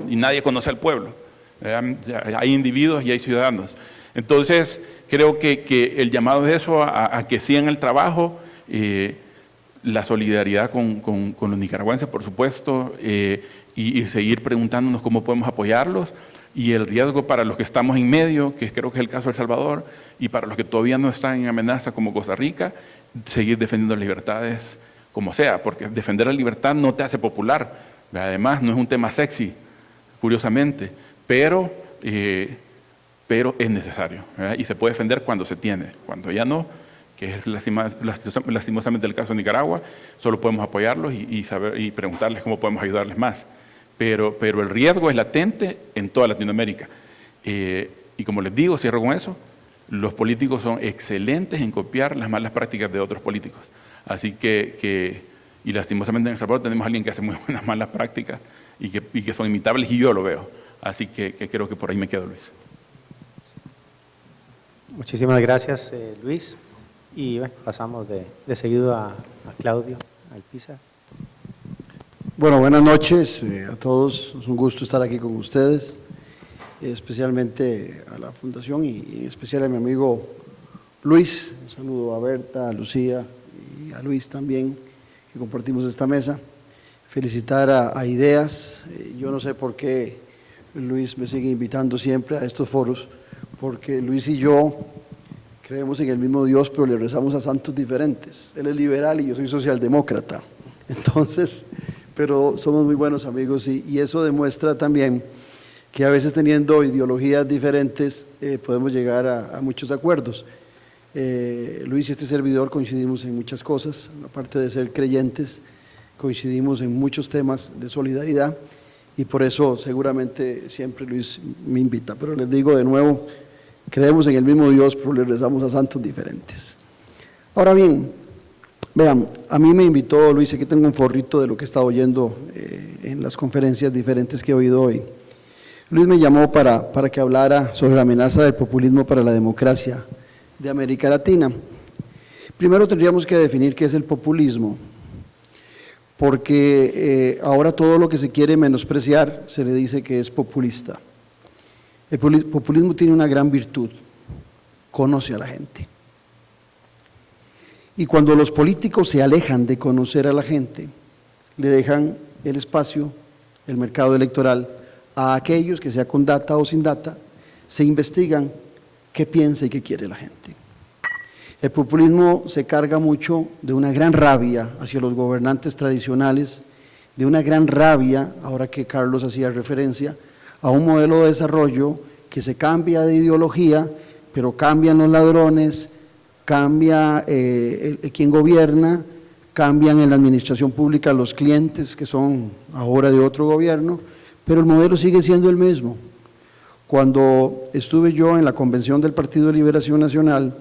Y nadie conoce al pueblo. Hay individuos y hay ciudadanos. Entonces, creo que el llamado es eso, a que sigan el trabajo, la solidaridad con los nicaragüenses, por supuesto, y seguir preguntándonos cómo podemos apoyarlos, y el riesgo para los que estamos en medio, que creo que es el caso de El Salvador, y para los que todavía no están en amenaza como Costa Rica, seguir defendiendo las libertades como sea, porque defender la libertad no te hace popular. Además, no es un tema sexy, curiosamente, pero es necesario, ¿verdad? Y se puede defender cuando se tiene. Cuando ya no, que es lastimosamente el caso de Nicaragua, solo podemos apoyarlos y preguntarles cómo podemos ayudarles más. Pero el riesgo es latente en toda Latinoamérica. Y como les digo, cierro con eso, los políticos son excelentes en copiar las malas prácticas de otros políticos. Así y lastimosamente en El Salvador tenemos a alguien que hace muy buenas malas prácticas y que son imitables, y yo lo veo. Así que creo que por ahí me quedo, Luis.
Muchísimas gracias, Luis. Y bueno, pasamos de seguido a Claudio Alpizar.
Bueno, buenas noches a todos. Es un gusto estar aquí con ustedes, especialmente a la Fundación y en especial a mi amigo Luis. Un saludo a Berta, a Lucía y a Luis también, que compartimos esta mesa. Felicitar a Ideas. Yo no sé por qué Luis me sigue invitando siempre a estos foros, porque Luis y yo creemos en el mismo Dios, pero le rezamos a santos diferentes. Él es liberal y yo soy socialdemócrata. Entonces, pero somos muy buenos amigos y eso demuestra también que a veces teniendo ideologías diferentes podemos llegar a muchos acuerdos. Luis y este servidor coincidimos en muchas cosas, aparte de ser creyentes, coincidimos en muchos temas de solidaridad y por eso seguramente siempre Luis me invita. Pero les digo de nuevo, creemos en el mismo Dios, pero le rezamos a santos diferentes. Ahora bien, vean, a mí me invitó Luis, aquí tengo un forrito de lo que he estado oyendo en las conferencias diferentes que he oído hoy. Luis me llamó para que hablara sobre la amenaza del populismo para la democracia de América Latina. Primero tendríamos que definir qué es el populismo, porque ahora todo lo que se quiere menospreciar se le dice que es populista. El populismo tiene una gran virtud, conoce a la gente. Y cuando los políticos se alejan de conocer a la gente, le dejan el espacio, el mercado electoral, a aquellos que sea con data o sin data, se investigan qué piensa y qué quiere la gente. El populismo se carga mucho de una gran rabia hacia los gobernantes tradicionales, de una gran rabia, ahora que Carlos hacía referencia, a un modelo de desarrollo que se cambia de ideología, pero cambian los ladrones, cambia quien gobierna, cambian en la administración pública los clientes que son ahora de otro gobierno, pero el modelo sigue siendo el mismo. Cuando estuve yo en la convención del Partido de Liberación Nacional,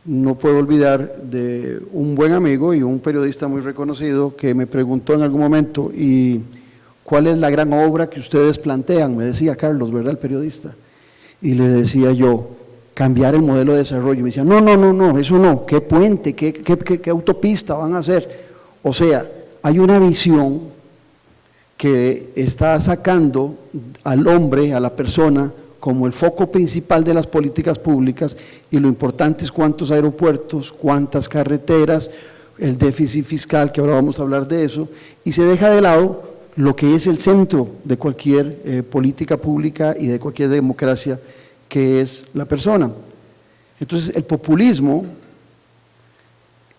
no puedo olvidar de un buen amigo y un periodista muy reconocido que me preguntó en algún momento, ¿y cuál es la gran obra que ustedes plantean? Me decía Carlos, ¿verdad? El periodista. Y le decía yo, cambiar el modelo de desarrollo. Me decía, no, eso no, ¿qué puente, qué autopista van a hacer? O sea, hay una visión que está sacando al hombre, a la persona, como el foco principal de las políticas públicas, y lo importante es cuántos aeropuertos, cuántas carreteras, el déficit fiscal, que ahora vamos a hablar de eso, y se deja de lado lo que es el centro de cualquier política pública y de cualquier democracia, que es la persona. Entonces, el populismo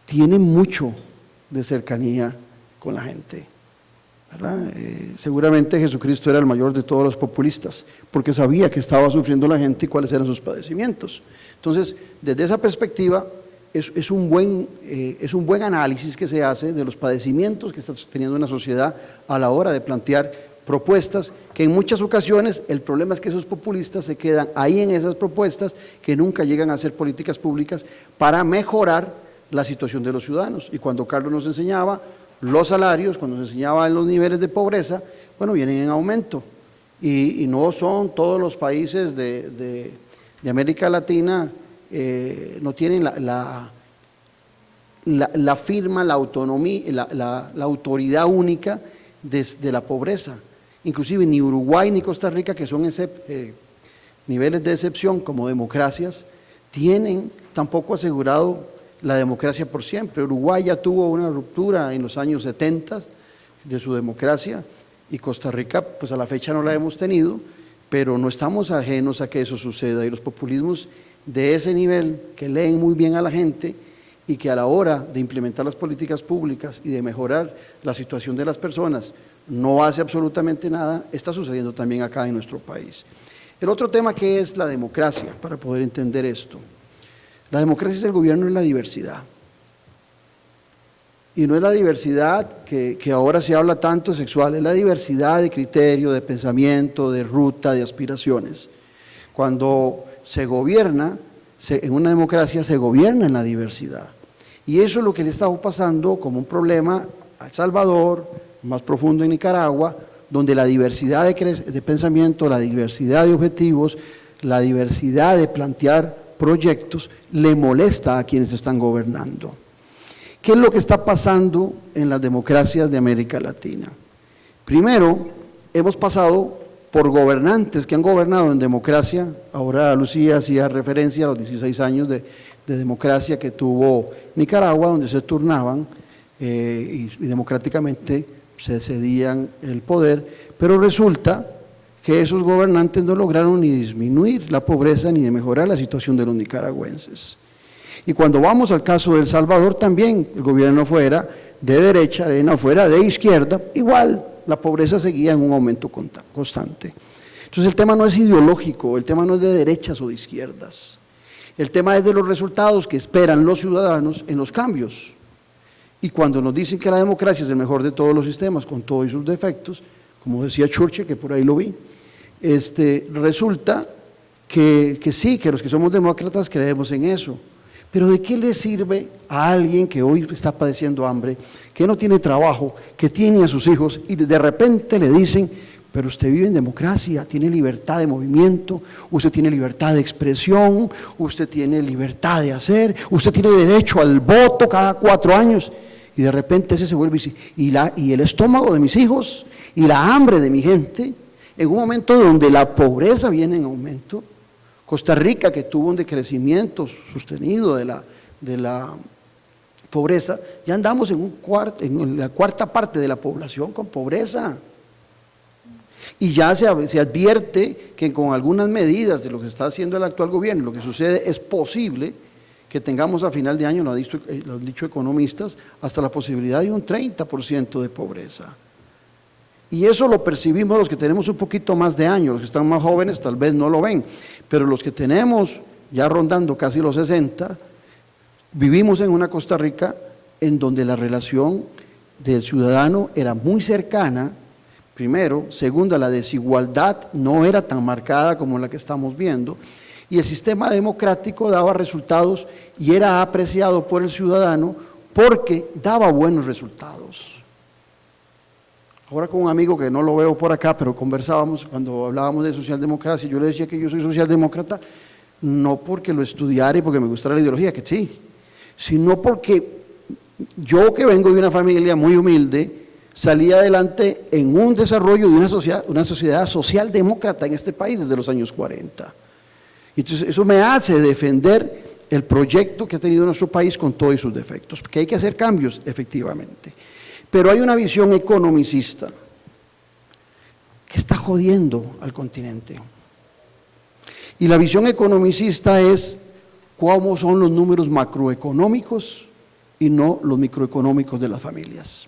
tiene mucho de cercanía con la gente, ¿verdad? Seguramente Jesucristo era el mayor de todos los populistas, porque sabía que estaba sufriendo la gente y cuáles eran sus padecimientos. Entonces, desde esa perspectiva, es un buen análisis que se hace de los padecimientos que está teniendo una sociedad a la hora de plantear propuestas, que en muchas ocasiones el problema es que esos populistas se quedan ahí en esas propuestas, que nunca llegan a ser políticas públicas para mejorar la situación de los ciudadanos. Y cuando Carlos nos enseñaba los salarios, cuando nos enseñaba los niveles de pobreza, bueno, vienen en aumento, y no son todos los países de América Latina, no tienen la firma, la autonomía, la autoridad única de la pobreza. Inclusive ni Uruguay ni Costa Rica, que son niveles de excepción como democracias, tienen tampoco asegurado la democracia por siempre. Uruguay ya tuvo una ruptura en los años 70 de su democracia, y Costa Rica pues a la fecha no la hemos tenido, pero no estamos ajenos a que eso suceda. Y los populismos de ese nivel, que leen muy bien a la gente y que a la hora de implementar las políticas públicas y de mejorar la situación de las personas no hace absolutamente nada, está sucediendo también acá en nuestro país. El otro tema, que es la democracia, para poder entender esto. La democracia es el gobierno de la diversidad. Y no es la diversidad que ahora se habla tanto sexual, es la diversidad de criterio, de pensamiento, de ruta, de aspiraciones. Cuando se gobierna, en una democracia se gobierna en la diversidad. Y eso es lo que le está pasando como un problema a El Salvador, más profundo en Nicaragua, donde la diversidad de pensamiento, la diversidad de objetivos, la diversidad de plantear proyectos le molesta a quienes están gobernando. ¿Qué es lo que está pasando en las democracias de América Latina? Primero, hemos pasado por gobernantes que han gobernado en democracia. Ahora Lucía hacía referencia a los 16 años de democracia que tuvo Nicaragua, donde se turnaban y democráticamente se cedían el poder, pero resulta que esos gobernantes no lograron ni disminuir la pobreza ni de mejorar la situación de los nicaragüenses. Y cuando vamos al caso de El Salvador, también el gobierno fuera de derecha, fuera de izquierda, igual la pobreza seguía en un aumento constante. Entonces el tema no es ideológico, el tema no es de derechas o de izquierdas, el tema es de los resultados que esperan los ciudadanos en los cambios. Y cuando nos dicen que la democracia es el mejor de todos los sistemas, con todos sus defectos, como decía Churchill, que por ahí lo vi. Resulta que sí, que los que somos demócratas creemos en eso. Pero ¿de qué le sirve a alguien que hoy está padeciendo hambre, que no tiene trabajo, que tiene a sus hijos y de repente le dicen, pero usted vive en democracia, tiene libertad de movimiento, usted tiene libertad de expresión, usted tiene libertad de hacer, usted tiene derecho al voto cada 4 años? Y de repente ese se vuelve y el estómago de mis hijos y la hambre de mi gente, en un momento donde la pobreza viene en aumento. Costa Rica, que tuvo un decrecimiento sostenido de la pobreza, ya andamos en la cuarta parte de la población con pobreza. Y ya se advierte que con algunas medidas de lo que está haciendo el actual gobierno, lo que sucede es posible que tengamos a final de año, lo han dicho economistas, hasta la posibilidad de un 30% de pobreza. Y eso lo percibimos los que tenemos un poquito más de años, los que están más jóvenes tal vez no lo ven, pero los que tenemos ya rondando casi los 60, vivimos en una Costa Rica en donde la relación del ciudadano era muy cercana, primero, segunda, la desigualdad no era tan marcada como la que estamos viendo, y el sistema democrático daba resultados y era apreciado por el ciudadano porque daba buenos resultados. Ahora con un amigo que no lo veo por acá, pero conversábamos cuando hablábamos de socialdemocracia, yo le decía que yo soy socialdemócrata, no porque lo estudiara y porque me gustara la ideología, que sí, sino porque yo, que vengo de una familia muy humilde, salí adelante en un desarrollo de una sociedad socialdemócrata en este país desde los años 40. Entonces eso me hace defender el proyecto que ha tenido nuestro país con todos sus defectos, que hay que hacer cambios efectivamente. Pero hay una visión economicista que está jodiendo al continente. Y la visión economicista es cómo son los números macroeconómicos y no los microeconómicos de las familias.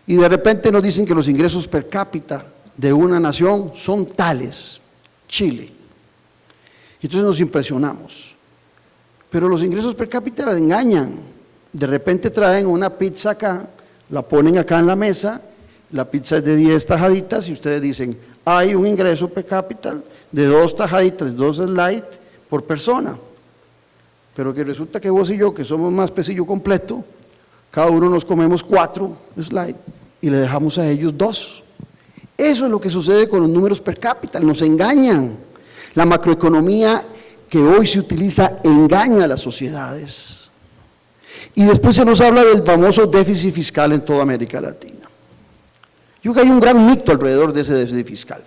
Y de repente nos dicen que los ingresos per cápita de una nación son tales, Chile. Y entonces nos impresionamos. Pero los ingresos per cápita la engañan. De repente traen una pizza acá, la ponen acá en la mesa, la pizza es de 10 tajaditas y ustedes dicen, hay un ingreso per cápita de 2 tajaditas, 2 slides por persona. Pero que resulta que vos y yo, que somos más pesillo completo, cada uno nos comemos 4 slides y le dejamos a ellos 2. Eso es lo que sucede con los números per cápita, nos engañan. La macroeconomía que hoy se utiliza engaña a las sociedades. Y después se nos habla del famoso déficit fiscal en toda América Latina. Yo creo que hay un gran mito alrededor de ese déficit fiscal.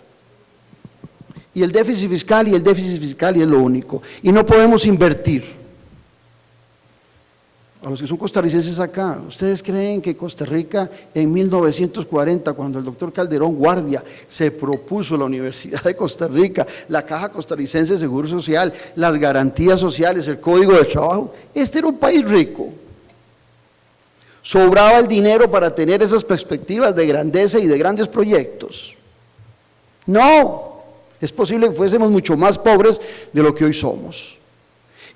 Y el déficit fiscal y es lo único. Y no podemos invertir. A los que son costarricenses acá, ¿ustedes creen que Costa Rica en 1940, cuando el doctor Calderón Guardia se propuso la Universidad de Costa Rica, la Caja Costarricense de Seguro Social, las garantías sociales, el Código de Trabajo, este era un país rico? ¿Sobraba el dinero para tener esas perspectivas de grandeza y de grandes proyectos? No, es posible que fuésemos mucho más pobres de lo que hoy somos.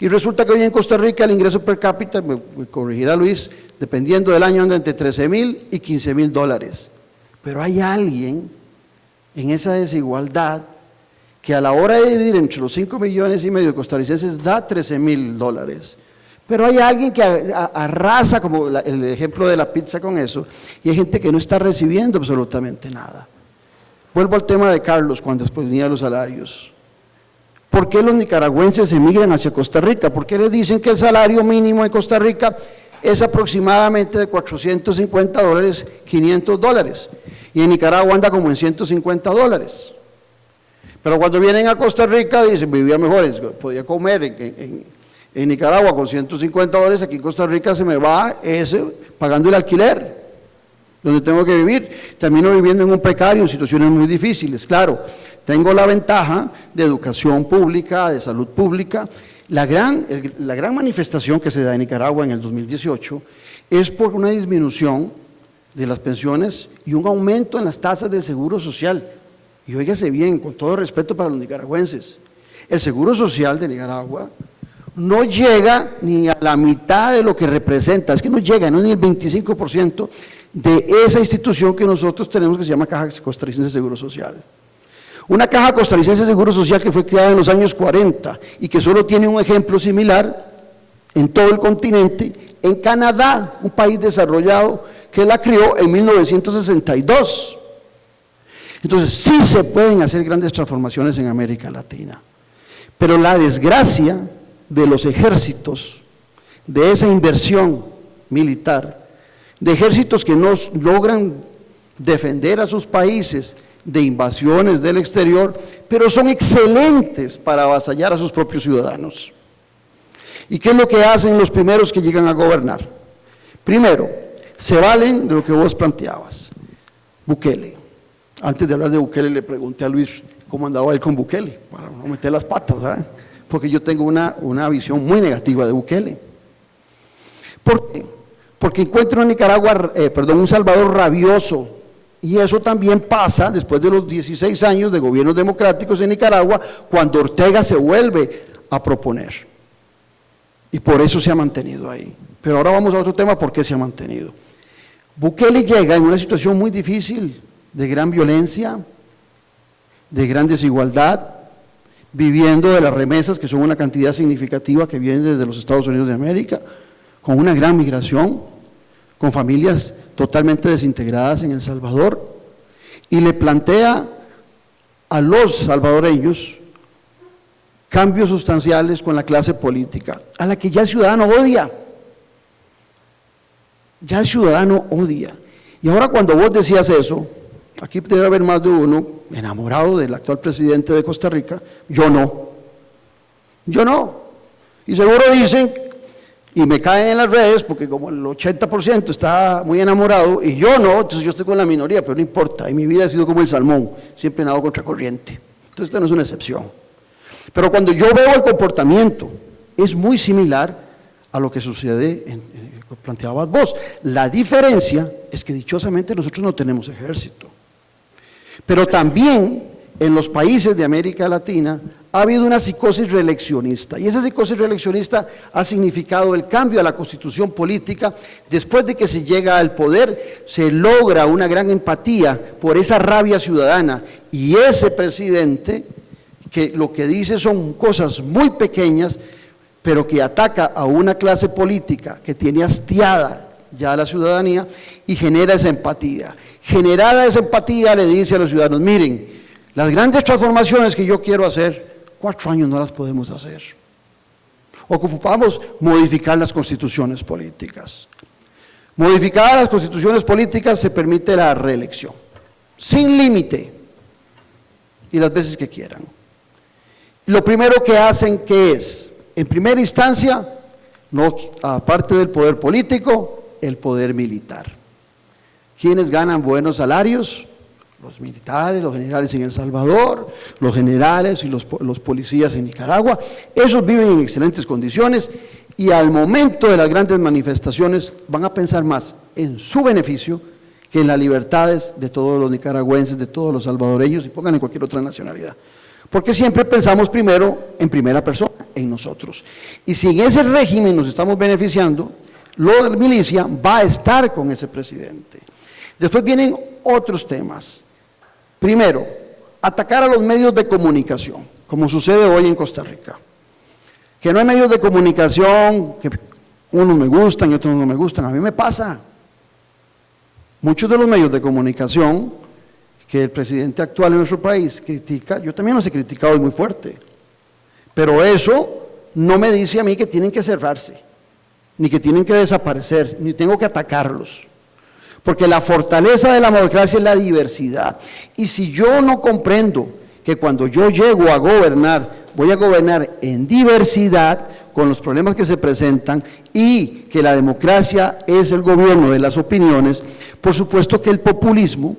Y resulta que hoy en Costa Rica el ingreso per cápita, me corregirá Luis, dependiendo del año anda entre 13,000 y 15,000 dólares. Pero hay alguien en esa desigualdad que a la hora de dividir entre los 5,5 millones de costarricenses da 13,000 dólares. Pero hay alguien que arrasa, como el ejemplo de la pizza con eso, y hay gente que no está recibiendo absolutamente nada. Vuelvo al tema de Carlos cuando exponía los salarios. ¿Por qué los nicaragüenses emigran hacia Costa Rica? ¿Por qué les dicen que el salario mínimo en Costa Rica es aproximadamente de 450 dólares, 500 dólares? Y en Nicaragua anda como en 150 dólares. Pero cuando vienen a Costa Rica dicen, vivía mejor, podía comer en Nicaragua con 150 dólares, aquí en Costa Rica se me va ese pagando el alquiler, donde tengo que vivir. Termino viviendo en un precario, en situaciones muy difíciles, claro. Tengo la ventaja de educación pública, de salud pública. La gran manifestación que se da en Nicaragua en el 2018 es por una disminución de las pensiones y un aumento en las tasas del seguro social. Y óigase bien, con todo respeto para los nicaragüenses, el seguro social de Nicaragua no llega ni a la mitad de lo que representa, es que no llega, no es ni el 25% de esa institución que nosotros tenemos que se llama Caja Costarricense de Seguro Social. Una Caja Costarricense de Seguro Social que fue creada en los años 40 y que solo tiene un ejemplo similar en todo el continente, en Canadá, un país desarrollado que la creó en 1962. Entonces, sí se pueden hacer grandes transformaciones en América Latina, pero la desgracia de los ejércitos, de esa inversión militar, de ejércitos que no logran defender a sus países de invasiones del exterior, pero son excelentes para avasallar a sus propios ciudadanos. ¿Y qué es lo que hacen los primeros que llegan a gobernar? Primero, se valen de lo que vos planteabas. Bukele. Antes de hablar de Bukele le pregunté a Luis cómo andaba él con Bukele, para no meter las patas, ¿verdad? Porque yo tengo una visión muy negativa de Bukele. ¿Por qué? Porque encuentro en Nicaragua, un Salvador rabioso, y eso también pasa después de los 16 años de gobiernos democráticos en Nicaragua, cuando Ortega se vuelve a proponer. Y por eso se ha mantenido ahí. Pero ahora vamos a otro tema, ¿por qué se ha mantenido? Bukele llega en una situación muy difícil, de gran violencia, de gran desigualdad, viviendo de las remesas, que son una cantidad significativa que vienen desde los Estados Unidos de América, con una gran migración, con familias totalmente desintegradas en El Salvador, y le plantea a los salvadoreños cambios sustanciales con la clase política, a la que ya el ciudadano odia. Ya el ciudadano odia. Y ahora cuando vos decías eso, aquí debe haber más de uno enamorado del actual presidente de Costa Rica, yo no. Y seguro dicen, y me caen en las redes, porque como el 80% está muy enamorado, y yo no, entonces yo estoy con la minoría, pero no importa, y mi vida ha sido como el salmón, siempre nado contra corriente. Entonces esta no es una excepción. Pero cuando yo veo el comportamiento, es muy similar a lo que sucede lo planteabas vos. La diferencia es que dichosamente nosotros no tenemos ejército. Pero también en los países de América Latina ha habido una psicosis reeleccionista, y esa psicosis reeleccionista ha significado el cambio a la constitución política. Después de que se llega al poder, se logra una gran empatía por esa rabia ciudadana, y ese presidente, que lo que dice son cosas muy pequeñas, pero que ataca a una clase política que tiene hastiada ya a la ciudadanía y genera esa empatía. Generada esa empatía le dice a los ciudadanos, miren, las grandes transformaciones que yo quiero hacer, 4 años no las podemos hacer. Ocupamos modificar las constituciones políticas. Modificadas las constituciones políticas se permite la reelección, sin límite, y las veces que quieran. Lo primero que hacen, ¿qué es? En primera instancia, no, aparte del poder político, el poder militar. ¿Quiénes ganan buenos salarios? Los militares, los generales en El Salvador, los generales y los policías en Nicaragua. Esos viven en excelentes condiciones, y al momento de las grandes manifestaciones van a pensar más en su beneficio que en las libertades de todos los nicaragüenses, de todos los salvadoreños, y pongan en cualquier otra nacionalidad. Porque siempre pensamos primero en primera persona, en nosotros. Y si en ese régimen nos estamos beneficiando, la milicia va a estar con ese presidente. Después vienen otros temas. Primero, atacar a los medios de comunicación, como sucede hoy en Costa Rica. Que no hay medios de comunicación, que unos me gustan y otros no me gustan. A mí me pasa. Muchos de los medios de comunicación que el presidente actual de nuestro país critica, yo también los he criticado muy fuerte, pero eso no me dice a mí que tienen que cerrarse, ni que tienen que desaparecer, ni tengo que atacarlos, porque la fortaleza de la democracia es la diversidad, y si yo no comprendo que cuando yo llego a gobernar, voy a gobernar en diversidad, con los problemas que se presentan, y que la democracia es el gobierno de las opiniones, por supuesto que el populismo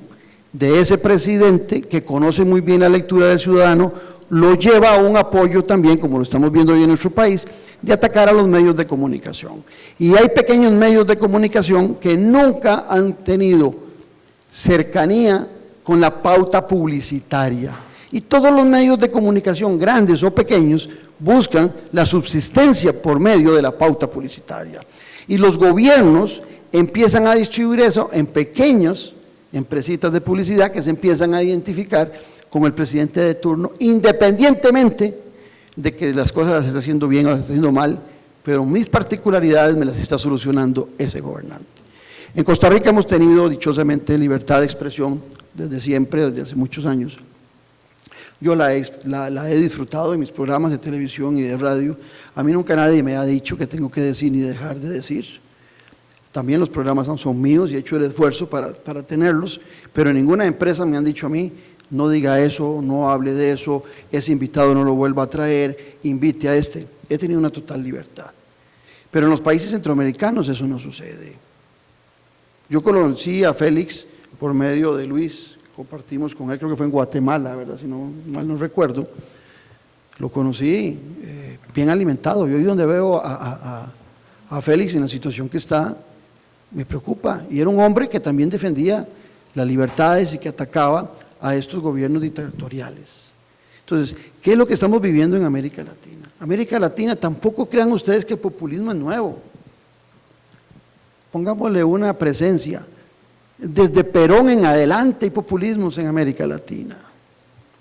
de ese presidente, que conoce muy bien la lectura del ciudadano, lo lleva a un apoyo también, como lo estamos viendo hoy en nuestro país, de atacar a los medios de comunicación. Y hay pequeños medios de comunicación que nunca han tenido cercanía con la pauta publicitaria. Y todos los medios de comunicación, grandes o pequeños, buscan la subsistencia por medio de la pauta publicitaria. Y los gobiernos empiezan a distribuir eso en pequeños empresitas de publicidad que se empiezan a identificar con el presidente de turno, independientemente de que las cosas las está haciendo bien o las está haciendo mal, pero mis particularidades me las está solucionando ese gobernante. En Costa Rica hemos tenido dichosamente libertad de expresión desde siempre, desde hace muchos años. Yo la he disfrutado en mis programas de televisión y de radio. A mí nunca nadie me ha dicho que tengo que decir ni dejar de decir. También los programas son míos y he hecho el esfuerzo para tenerlos, pero en ninguna empresa me han dicho a mí, no diga eso, no hable de eso, ese invitado no lo vuelva a traer, invite a este. He tenido una total libertad. Pero en los países centroamericanos eso no sucede. Yo conocí a Félix por medio de Luis, compartimos con él, creo que fue en Guatemala, ¿verdad? Si no mal no recuerdo. Lo conocí bien alimentado. Yo ahí donde veo a Félix en la situación que está, me preocupa. Y era un hombre que también defendía las libertades y que atacaba a estos gobiernos dictatoriales. Entonces, ¿qué es lo que estamos viviendo en América Latina? América Latina, tampoco crean ustedes que el populismo es nuevo. Pongámosle una presencia. Desde Perón en adelante hay populismos en América Latina.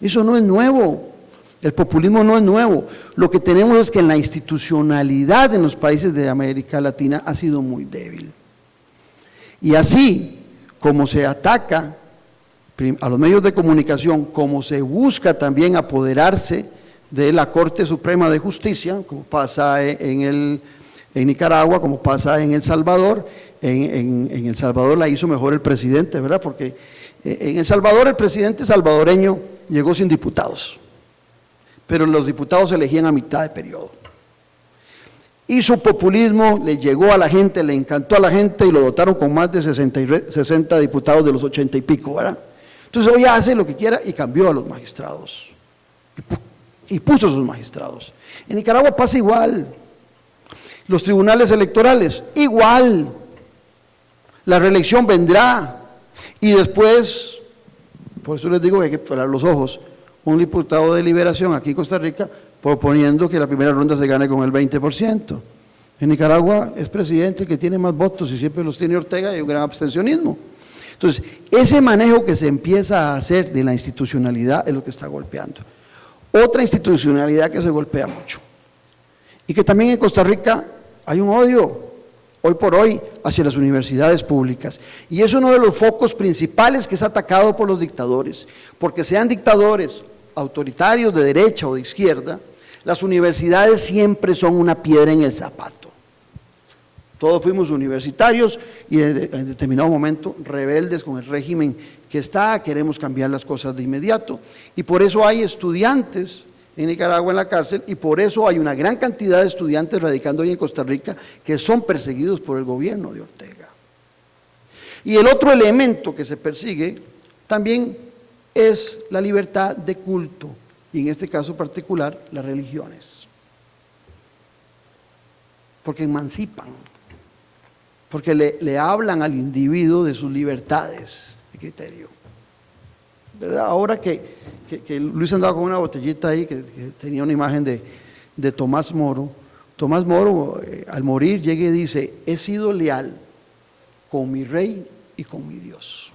Eso no es nuevo. El populismo no es nuevo. Lo que tenemos es que en la institucionalidad en los países de América Latina ha sido muy débil. Y así como se ataca a los medios de comunicación, como se busca también apoderarse de la Corte Suprema de Justicia, como pasa en Nicaragua, como pasa en El Salvador. En El Salvador la hizo mejor el presidente, ¿verdad? Porque en El Salvador el presidente salvadoreño llegó sin diputados, pero los diputados se elegían a mitad de periodo. Y su populismo le llegó a la gente, le encantó a la gente y lo dotaron con más de 60 diputados de los 80 y pico, ¿verdad? Entonces hoy hace lo que quiera y cambió a los magistrados y puso a sus magistrados. En Nicaragua pasa igual. Los tribunales electorales, igual. La reelección vendrá y después, por eso les digo que hay que pelar los ojos, un diputado de Liberación aquí en Costa Rica proponiendo que la primera ronda se gane con el 20%. En Nicaragua es presidente el que tiene más votos y siempre los tiene Ortega y un gran abstencionismo. Entonces, ese manejo que se empieza a hacer de la institucionalidad es lo que está golpeando. Otra institucionalidad que se golpea mucho y que también en Costa Rica hay un odio hoy por hoy hacia las universidades públicas, y es uno de los focos principales que es atacado por los dictadores, porque sean dictadores autoritarios de derecha o de izquierda, las universidades siempre son una piedra en el zapato. Todos fuimos universitarios y en determinado momento rebeldes con el régimen que está, queremos cambiar las cosas de inmediato, y por eso hay estudiantes en Nicaragua en la cárcel, y por eso hay una gran cantidad de estudiantes radicando hoy en Costa Rica que son perseguidos por el gobierno de Ortega. Y el otro elemento que se persigue también es la libertad de culto, y en este caso particular las religiones, porque emancipan, porque le hablan al individuo de sus libertades de criterio. ¿Verdad? Ahora que Luis andaba con una botellita ahí que tenía una imagen de Tomás Moro. Tomás Moro al morir llega y dice: he sido leal con mi rey y con mi Dios.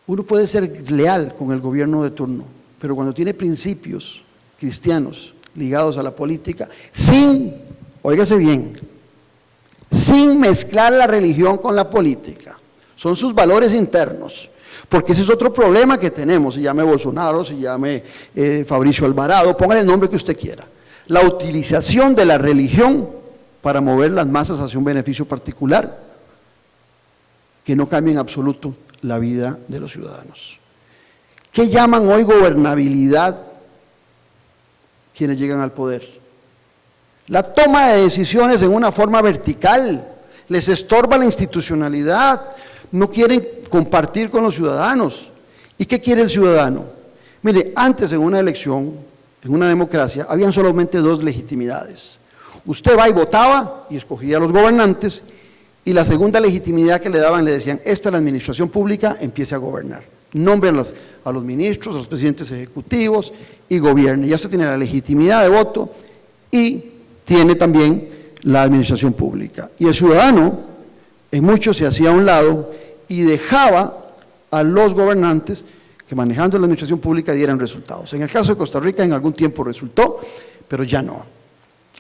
Uno puede ser leal con el gobierno de turno, pero cuando tiene principios cristianos ligados a la política, óigase bien, sin mezclar la religión con la política. Son sus valores internos, porque ese es otro problema que tenemos, se llame Bolsonaro, se llame Fabricio Alvarado, póngale el nombre que usted quiera. La utilización de la religión para mover las masas hacia un beneficio particular que no cambia en absoluto la vida de los ciudadanos. ¿Qué llaman hoy gobernabilidad quienes llegan al poder? La toma de decisiones en una forma vertical, les estorba la institucionalidad, no quieren compartir con los ciudadanos. ¿Y qué quiere el ciudadano? Mire, antes en una elección, en una democracia, habían solamente dos legitimidades. Usted va y votaba y escogía a los gobernantes, y la segunda legitimidad que le daban, le decían: esta es la administración pública, empiece a gobernar. Nombren a los ministros, a los presidentes ejecutivos y gobierne. Ya se tiene la legitimidad de voto y tiene también la administración pública. Y el ciudadano, en muchos, se hacía a un lado y dejaba a los gobernantes que manejando la administración pública dieran resultados. En el caso de Costa Rica en algún tiempo resultó, pero ya no.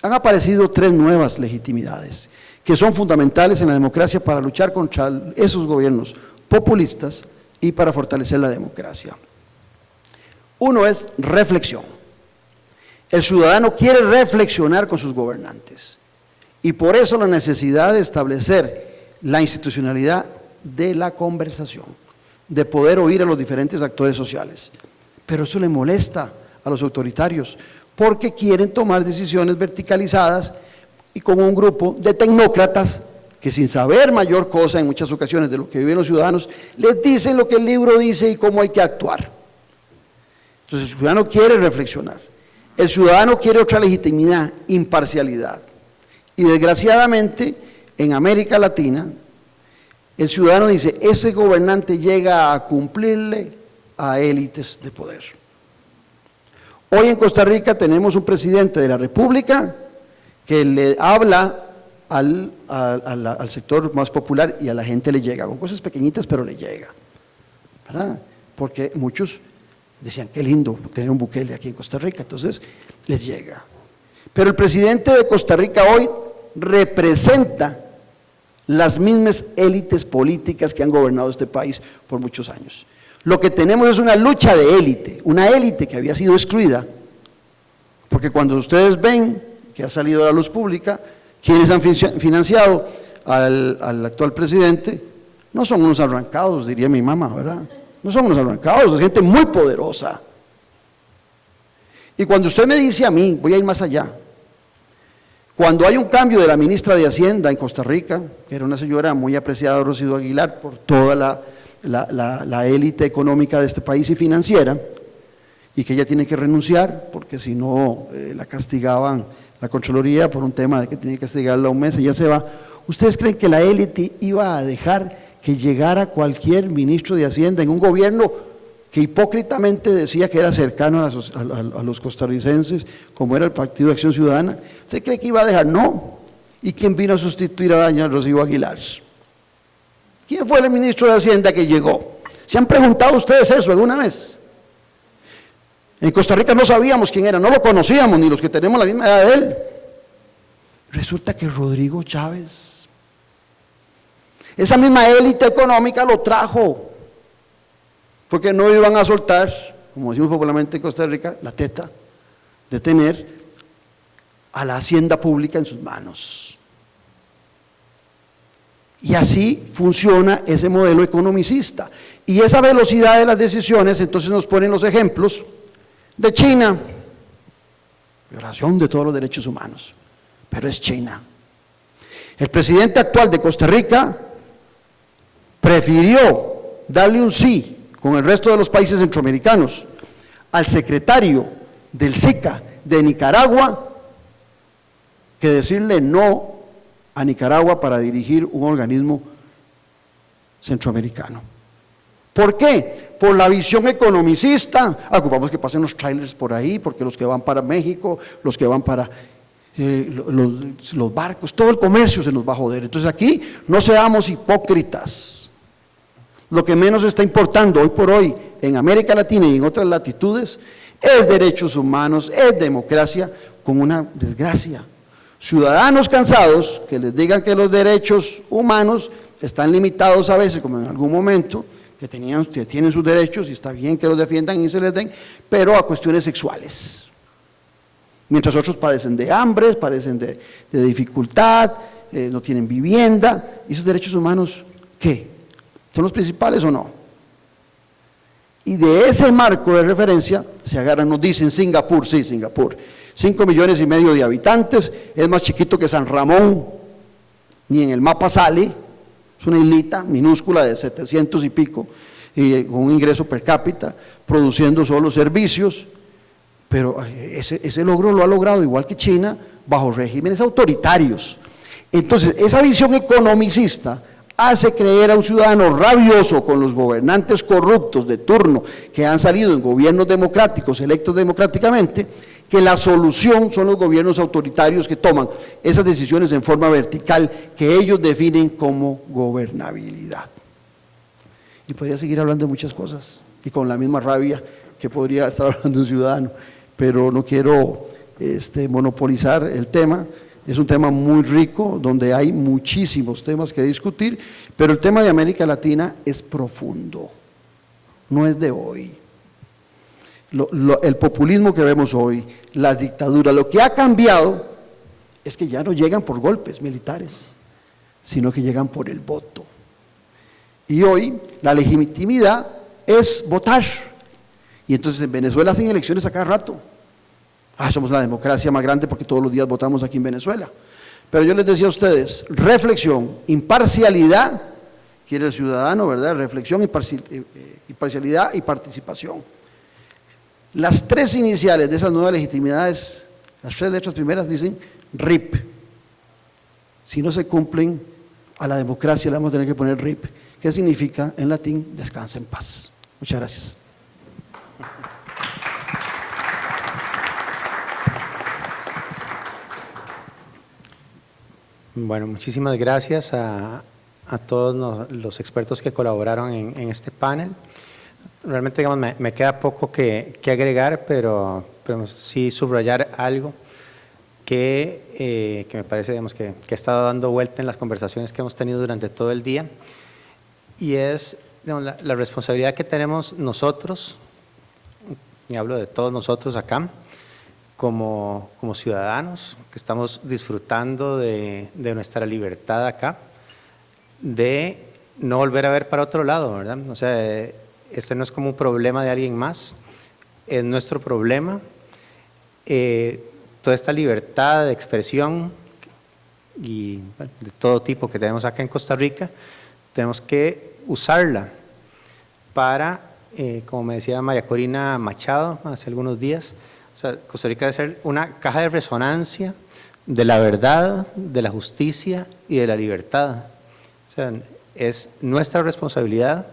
Han aparecido 3 nuevas legitimidades que son fundamentales en la democracia para luchar contra esos gobiernos populistas y para fortalecer la democracia. Uno es reflexión. El ciudadano quiere reflexionar con sus gobernantes y por eso la necesidad de establecer la institucionalidad de la conversación, de poder oír a los diferentes actores sociales. Pero eso le molesta a los autoritarios porque quieren tomar decisiones verticalizadas y con un grupo de tecnócratas que sin saber mayor cosa en muchas ocasiones de lo que viven los ciudadanos, les dicen lo que el libro dice y cómo hay que actuar. Entonces el ciudadano quiere reflexionar, el ciudadano quiere otra legitimidad, imparcialidad. Y desgraciadamente en América Latina, el ciudadano dice, ese gobernante llega a cumplirle a élites de poder. Hoy en Costa Rica tenemos un presidente de la República que le habla al sector más popular y a la gente le llega, con cosas pequeñitas pero le llega, ¿verdad? Porque muchos decían, qué lindo tener un Bukele aquí en Costa Rica, entonces les llega. Pero el presidente de Costa Rica hoy representa las mismas élites políticas que han gobernado este país por muchos años. Lo que tenemos es una lucha de élite, una élite que había sido excluida, porque cuando ustedes ven que ha salido a la luz pública, quienes han financiado al actual presidente, no son unos arrancados, diría mi mamá, ¿verdad? No son unos arrancados, es gente muy poderosa. Y cuando usted me dice a mí, voy a ir más allá, cuando hay un cambio de la ministra de Hacienda en Costa Rica, que era una señora muy apreciada, Rocío Aguilar, por toda la élite económica de este país y financiera, y que ella tiene que renunciar, porque si no la castigaban la Contraloría por un tema de que tenía que castigarla un mes, ella se va. ¿Ustedes creen que la élite iba a dejar que llegara cualquier ministro de Hacienda en un gobierno que hipócritamente decía que era cercano a los costarricenses, como era el Partido de Acción Ciudadana? ¿Usted cree que iba a dejar? No. ¿Y quién vino a sustituir a doña Rocío Aguilar? ¿Quién fue el ministro de Hacienda que llegó? ¿Se han preguntado ustedes eso alguna vez? En Costa Rica no sabíamos quién era, no lo conocíamos, ni los que tenemos la misma edad de él. Resulta que Rodrigo Chávez, esa misma élite económica lo trajo, porque no iban a soltar, como decimos popularmente en Costa Rica, la teta de tener a la hacienda pública en sus manos. Y así funciona ese modelo economicista. Y esa velocidad de las decisiones, entonces nos ponen los ejemplos de China, violación de todos los derechos humanos, pero es China. El presidente actual de Costa Rica prefirió darle un sí con el resto de los países centroamericanos al secretario del SICA de Nicaragua que decirle no a Nicaragua para dirigir un organismo centroamericano. ¿Por qué? Por la visión economicista. Ocupamos que pasen los trailers por ahí, porque los que van para México, los que van para los barcos, todo el comercio se nos va a joder. Entonces aquí no seamos hipócritas. Lo que menos está importando hoy por hoy en América Latina y en otras latitudes es derechos humanos, es democracia, con una desgracia. Ciudadanos cansados que les digan que los derechos humanos están limitados a veces, como en algún momento, que tienen sus derechos y está bien que los defiendan y se les den, pero a cuestiones sexuales. Mientras otros padecen de hambre, padecen de dificultad, no tienen vivienda, ¿y esos derechos humanos qué? ¿Son los principales o no? Y de ese marco de referencia se agarran, nos dicen Singapur, sí, Singapur, 5,5 millones de habitantes, es más chiquito que San Ramón, ni en el mapa sale. Es una islita minúscula de 700 y pico, y con un ingreso per cápita, produciendo solo servicios, pero ese logro lo ha logrado, igual que China, bajo regímenes autoritarios. Entonces, esa visión economicista hace creer a un ciudadano rabioso con los gobernantes corruptos de turno que han salido en gobiernos democráticos, electos democráticamente, que la solución son los gobiernos autoritarios que toman esas decisiones en forma vertical que ellos definen como gobernabilidad. Y podría seguir hablando de muchas cosas, y con la misma rabia que podría estar hablando un ciudadano, pero no quiero monopolizar el tema. Es un tema muy rico, donde hay muchísimos temas que discutir, pero el tema de América Latina es profundo, no es de hoy. El populismo que vemos hoy, la dictadura, lo que ha cambiado es que ya no llegan por golpes militares, sino que llegan por el voto. Y hoy la legitimidad es votar. Y entonces en Venezuela hacen elecciones a cada rato. Somos la democracia más grande porque todos los días votamos aquí en Venezuela. Pero yo les decía a ustedes, reflexión, imparcialidad, quiere el ciudadano, ¿verdad? Reflexión, imparcialidad y participación. Las tres iniciales de esas nuevas legitimidades, las tres letras primeras dicen RIP. Si no se cumplen, a la democracia le vamos a tener que poner RIP, que significa en latín descansa en paz. Muchas gracias.
Bueno, muchísimas gracias a todos los expertos que colaboraron en este panel. Realmente, digamos, me queda poco que agregar, pero sí subrayar algo que me parece, digamos, que ha estado dando vuelta en las conversaciones que hemos tenido durante todo el día, y es, digamos, la responsabilidad que tenemos nosotros, y hablo de todos nosotros acá, como ciudadanos que estamos disfrutando de nuestra libertad acá, de no volver a ver para otro lado, ¿verdad? O sea, este no es como un problema de alguien más, es nuestro problema. Toda esta libertad de expresión y bueno, de todo tipo que tenemos acá en Costa Rica, tenemos que usarla para, como me decía María Corina Machado hace algunos días, o sea, Costa Rica debe ser una caja de resonancia de la verdad, de la justicia y de la libertad. O sea, es nuestra responsabilidad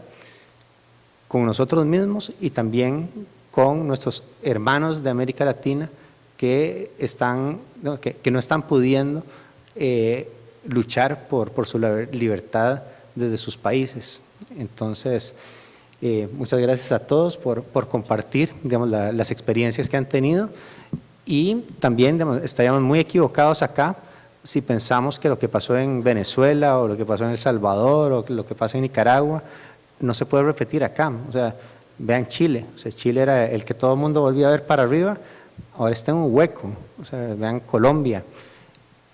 con nosotros mismos y también con nuestros hermanos de América Latina que no están pudiendo luchar por su libertad desde sus países. Entonces, muchas gracias a todos por compartir, digamos, las experiencias que han tenido, y también, digamos, estaríamos muy equivocados acá si pensamos que lo que pasó en Venezuela o lo que pasó en El Salvador o lo que pasa en Nicaragua no se puede repetir acá. O sea, vean Chile, o sea, Chile era el que todo el mundo volvía a ver para arriba, ahora está en un hueco. O sea, vean Colombia.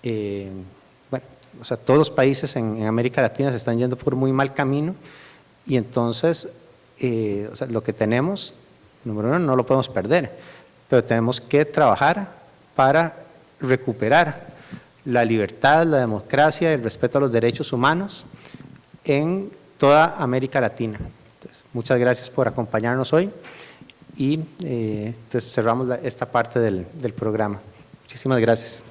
Bueno, o sea, todos los países en América Latina se están yendo por muy mal camino, y entonces o sea, lo que tenemos, número uno, no lo podemos perder, pero tenemos que trabajar para recuperar la libertad, la democracia, el respeto a los derechos humanos en toda América Latina. Entonces, muchas gracias por acompañarnos hoy, y entonces cerramos esta parte del programa. Muchísimas gracias.